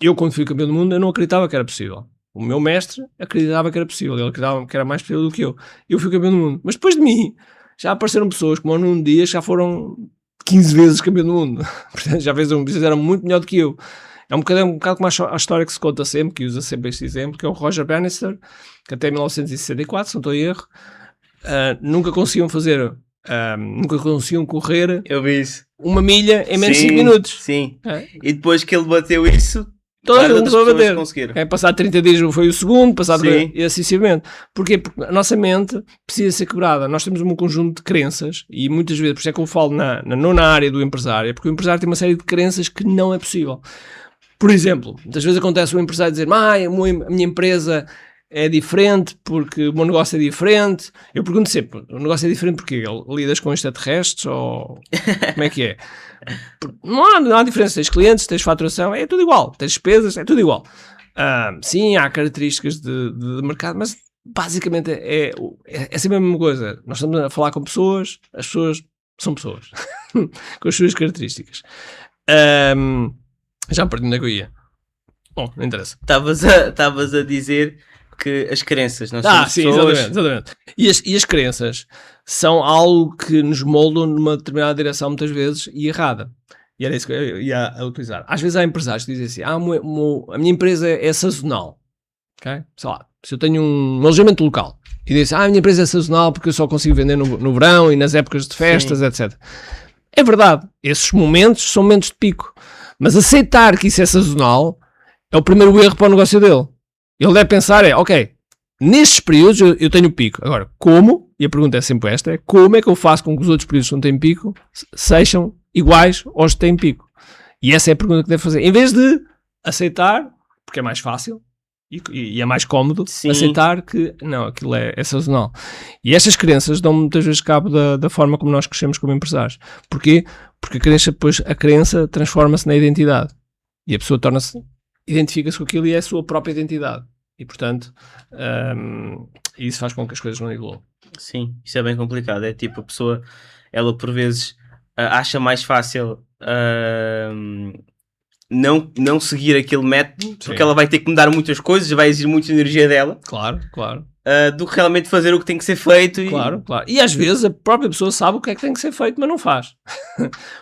Eu, quando fui campeão do mundo, eu não acreditava que era possível. O meu mestre acreditava que era possível. Ele acreditava que era mais possível do que eu. Eu fui campeão do mundo. Mas depois de mim, já apareceram pessoas como num dia já foram 15 vezes campeão do mundo. Portanto, já fizeram muito melhor do que eu. É um bocado como a história que se conta sempre, que usa sempre este exemplo, que é o Roger Bannister, que até 1964, se não estou em erro, nunca conseguiam correr eu vi isso. 1 milha em menos de 5 minutos. Sim. E depois que ele bateu isso, todas as pessoas bater. Conseguiram. Passado 30 dias foi o segundo, e assim sucessivamente. Porquê? Porque a nossa mente precisa ser quebrada. Nós temos um conjunto de crenças e muitas vezes, por isso é que eu falo na nona área do empresário, porque o empresário tem uma série de crenças que não é possível. Por exemplo, muitas vezes acontece o empresário dizer a minha empresa é diferente porque o meu negócio é diferente. Eu pergunto sempre, o negócio é diferente porque lidas com extraterrestres ou como é que é? Não há diferença, tens clientes, tens faturação, é tudo igual, tens despesas, é tudo igual. Sim, há características de mercado, mas basicamente é sempre a mesma coisa. Nós estamos a falar com pessoas, as pessoas são pessoas com as suas características. Já me perdi onde é que eu ia. Bom, não interessa. Estavas a dizer que as crenças não são sim, pessoas. exatamente. E as crenças são algo que nos moldam numa determinada direção muitas vezes e errada. E era isso que eu ia utilizar. Às vezes há empresários que dizem assim, a minha empresa é sazonal. Okay? Sei lá, se eu tenho um alojamento local e dizem, a minha empresa é sazonal porque eu só consigo vender no verão e nas épocas de festas, etc. É verdade, esses momentos são momentos de pico. Mas aceitar que isso é sazonal é o primeiro erro para o negócio dele. Ele deve pensar, ok, nestes períodos eu tenho pico. Agora, como? E a pergunta é sempre esta, como é que eu faço com que os outros períodos que não têm pico sejam iguais aos que têm pico? E essa é a pergunta que deve fazer. Em vez de aceitar, porque é mais fácil e é mais cómodo, aceitar que, não, aquilo é sazonal. E estas crenças dão muitas vezes cabo da forma como nós crescemos como empresários. Porquê? Porque a crença transforma-se na identidade. E a pessoa identifica-se com aquilo e é a sua própria identidade. E, portanto, isso faz com que as coisas não evoluam. Sim, isso é bem complicado. É tipo, a pessoa, ela por vezes acha mais fácil não seguir aquele método, porque ela vai ter que mudar muitas coisas, vai exigir muita energia dela. Claro. Do que realmente fazer o que tem que ser feito. Claro. E às vezes a própria pessoa sabe o que é que tem que ser feito, mas não faz.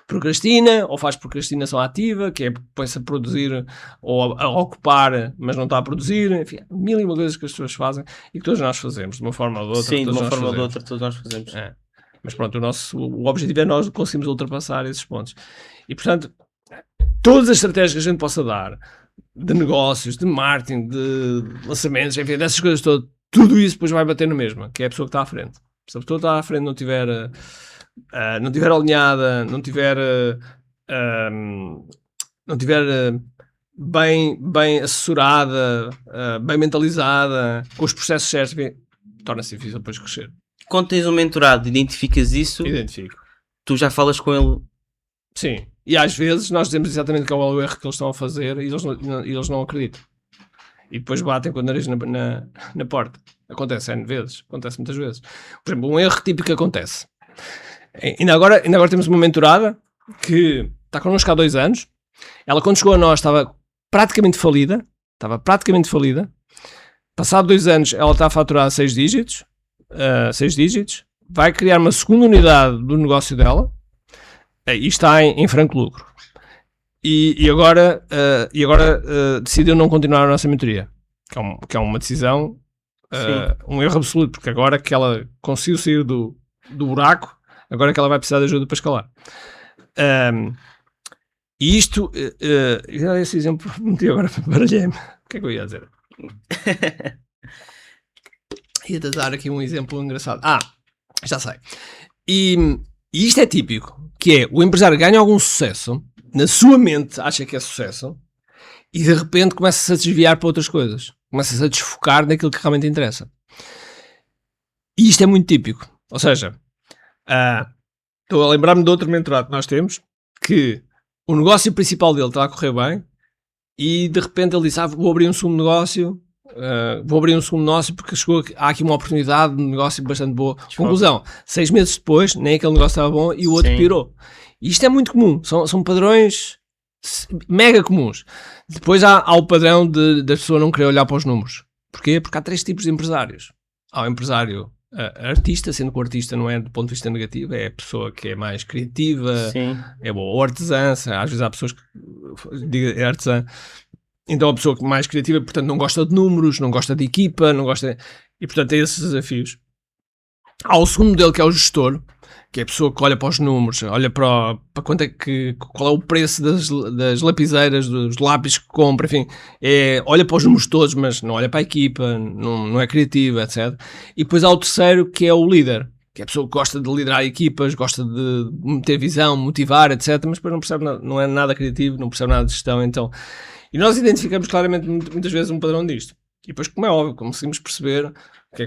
Procrastina, ou faz procrastinação ativa, que é põe-se a produzir ou a ocupar, mas não está a produzir. Enfim, mil e uma coisas que as pessoas fazem e que todos nós fazemos, de uma forma ou de outra. Sim, de uma forma ou de outra, todos nós fazemos. Mas pronto, o objetivo é nós conseguirmos ultrapassar esses pontos. E portanto, todas as estratégias que a gente possa dar, de negócios, de marketing, de lançamentos, enfim, dessas coisas todas, tudo isso depois vai bater no mesmo, que é a pessoa que está à frente. Se a pessoa que está à frente não tiver alinhada, não tiver bem assessorada, bem mentalizada, com os processos certos, torna-se difícil depois crescer. Quando tens um mentorado, identificas isso? Identifico. Tu já falas com ele? Sim. E às vezes nós dizemos exatamente qual é o erro que eles estão a fazer e eles não acreditam. E depois batem com o nariz na porta. Acontece N vezes. Acontece muitas vezes. Por exemplo, um erro típico que acontece. Ainda agora temos uma mentorada que está connosco há 2 anos. Ela, quando chegou a nós, estava praticamente falida. Passado 2 anos, ela está a faturar 6 dígitos. Vai criar uma segunda unidade do negócio dela e está em franco lucro. E agora decidiu não continuar a nossa mentoria, que é uma decisão, um erro absoluto, porque agora que ela conseguiu sair do buraco, agora que ela vai precisar de ajuda para escalar. E isto, esse exemplo meti agora para baralhei-me. O que é que eu ia dizer? Ia-te dar aqui um exemplo engraçado. Já sei. E isto é típico, que é o empresário ganha algum sucesso, na sua mente acha que é sucesso, e de repente começa-se a desviar para outras coisas. Começa-se a desfocar naquilo que realmente interessa. E isto é muito típico. Ou seja, estou a lembrar-me de outro mentorado que nós temos, que o negócio principal dele está a correr bem, e de repente ele disse, vou abrir um segundo negócio, porque há aqui uma oportunidade de negócio bastante boa. Conclusão, 6 meses depois, nem aquele negócio estava bom e o outro pirou. E isto é muito comum, são padrões mega comuns. Depois há o padrão da pessoa não querer olhar para os números. Porquê? Porque há 3 tipos de empresários. Há o empresário artista, sendo que o artista não é do ponto de vista negativo, é a pessoa que é mais criativa, é boa, ou artesã, às vezes há pessoas que digam é artesã. Então a pessoa mais criativa, portanto, não gosta de números, não gosta de equipa, não gosta... E, portanto, tem esses desafios. Há o segundo modelo, que é o gestor, que é a pessoa que olha para os números, olha para qual é o preço das lapiseiras, dos lápis que compra, enfim, olha para os números todos, mas não olha para a equipa, não é criativa, etc. E depois há o terceiro, que é o líder, que é a pessoa que gosta de liderar equipas, gosta de ter visão, motivar, etc. Mas depois não percebe nada, não é nada criativo, não percebe nada de gestão, então... E nós identificamos claramente muitas vezes um padrão disto. E depois, como é óbvio, conseguimos perceber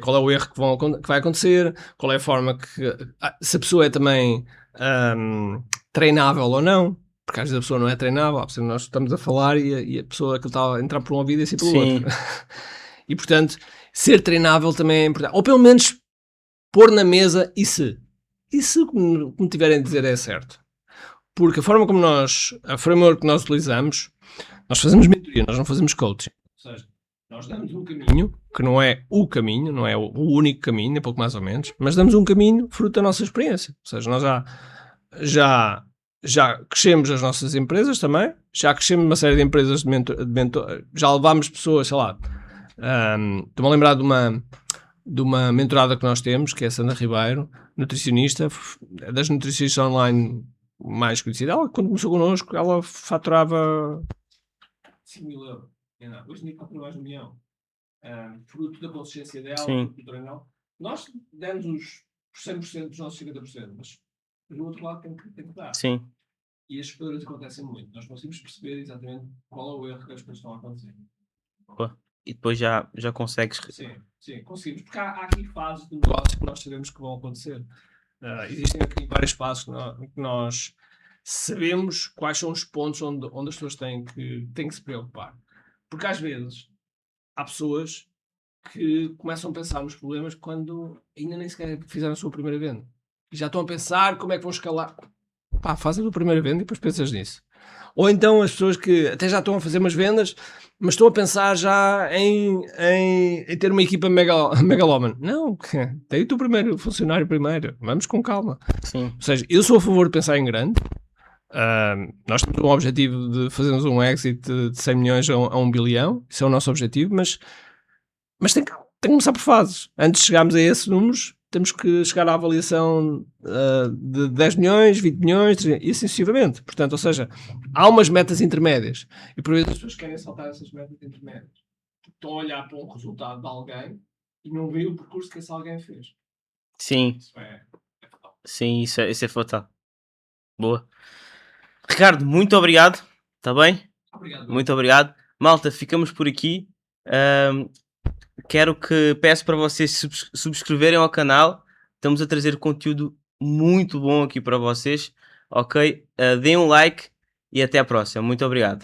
qual é o erro que vai acontecer, qual é a forma que... se a pessoa é também treinável ou não, porque às vezes a pessoa não é treinável, nós estamos a falar e a pessoa que está a entrar por um ouvido e assim pelo outro. E, portanto, ser treinável também é importante. Ou pelo menos pôr na mesa como tiverem a dizer é certo. Porque a forma como a framework que nós utilizamos, nós fazemos mentoria, nós não fazemos coaching. Ou seja, nós damos um caminho, que não é o caminho, não é o único caminho, é pouco mais ou menos, mas damos um caminho fruto da nossa experiência. Ou seja, nós já crescemos as nossas empresas também, já crescemos uma série de empresas de mentor, já levámos pessoas, sei lá, estou-me a lembrar de uma mentorada que nós temos, que é a Sandra Ribeiro, nutricionista, das nutricionistas online mais conhecida. Ela, quando começou connosco, ela faturava 5.000 euros. Hoje nem fatura mais 1 milhão. Fruto da consciência dela, fruto do treino. Nós demos os 100% dos nossos 50%, mas do outro lado tem que dar. Sim. E as coisas acontecem muito. Nós conseguimos perceber exatamente qual é o erro que as coisas estão a acontecer. E depois já consegues... Sim, conseguimos. Porque há aqui fases de negócio que nós sabemos que vão acontecer. Existem aqui vários passos que nós sabemos quais são os pontos onde as pessoas têm que se preocupar. Porque às vezes há pessoas que começam a pensar nos problemas quando ainda nem sequer fizeram a sua primeira venda. E já estão a pensar como é que vão escalar. Fazem a primeira venda e depois pensas nisso. Ou então as pessoas que até já estão a fazer umas vendas, mas estão a pensar já em ter uma equipa megalómana. Não, tem o teu primeiro funcionário primeiro. Vamos com calma. Sim. Ou seja, eu sou a favor de pensar em grande. Nós temos um objetivo de fazermos um exit de 100 milhões a 1 bilhão. Isso é o nosso objetivo, mas tem que começar por fases. Antes de chegarmos a esses números, temos que chegar à avaliação de 10 milhões, 20 milhões e assim sucessivamente. Portanto, ou seja, há umas metas intermédias. E por vezes as pessoas querem saltar essas metas intermédias. Estão a olhar para um resultado de alguém e não veem o percurso que esse alguém fez. Sim. Isso é fatal. Sim, isso é fatal. Boa. Ricardo, muito obrigado. Está bem? Obrigado. Muito obrigado. Malta, ficamos por aqui. Peço para vocês subscreverem ao canal. Estamos a trazer conteúdo muito bom aqui para vocês. Ok? Deem um like e até à próxima. Muito obrigado.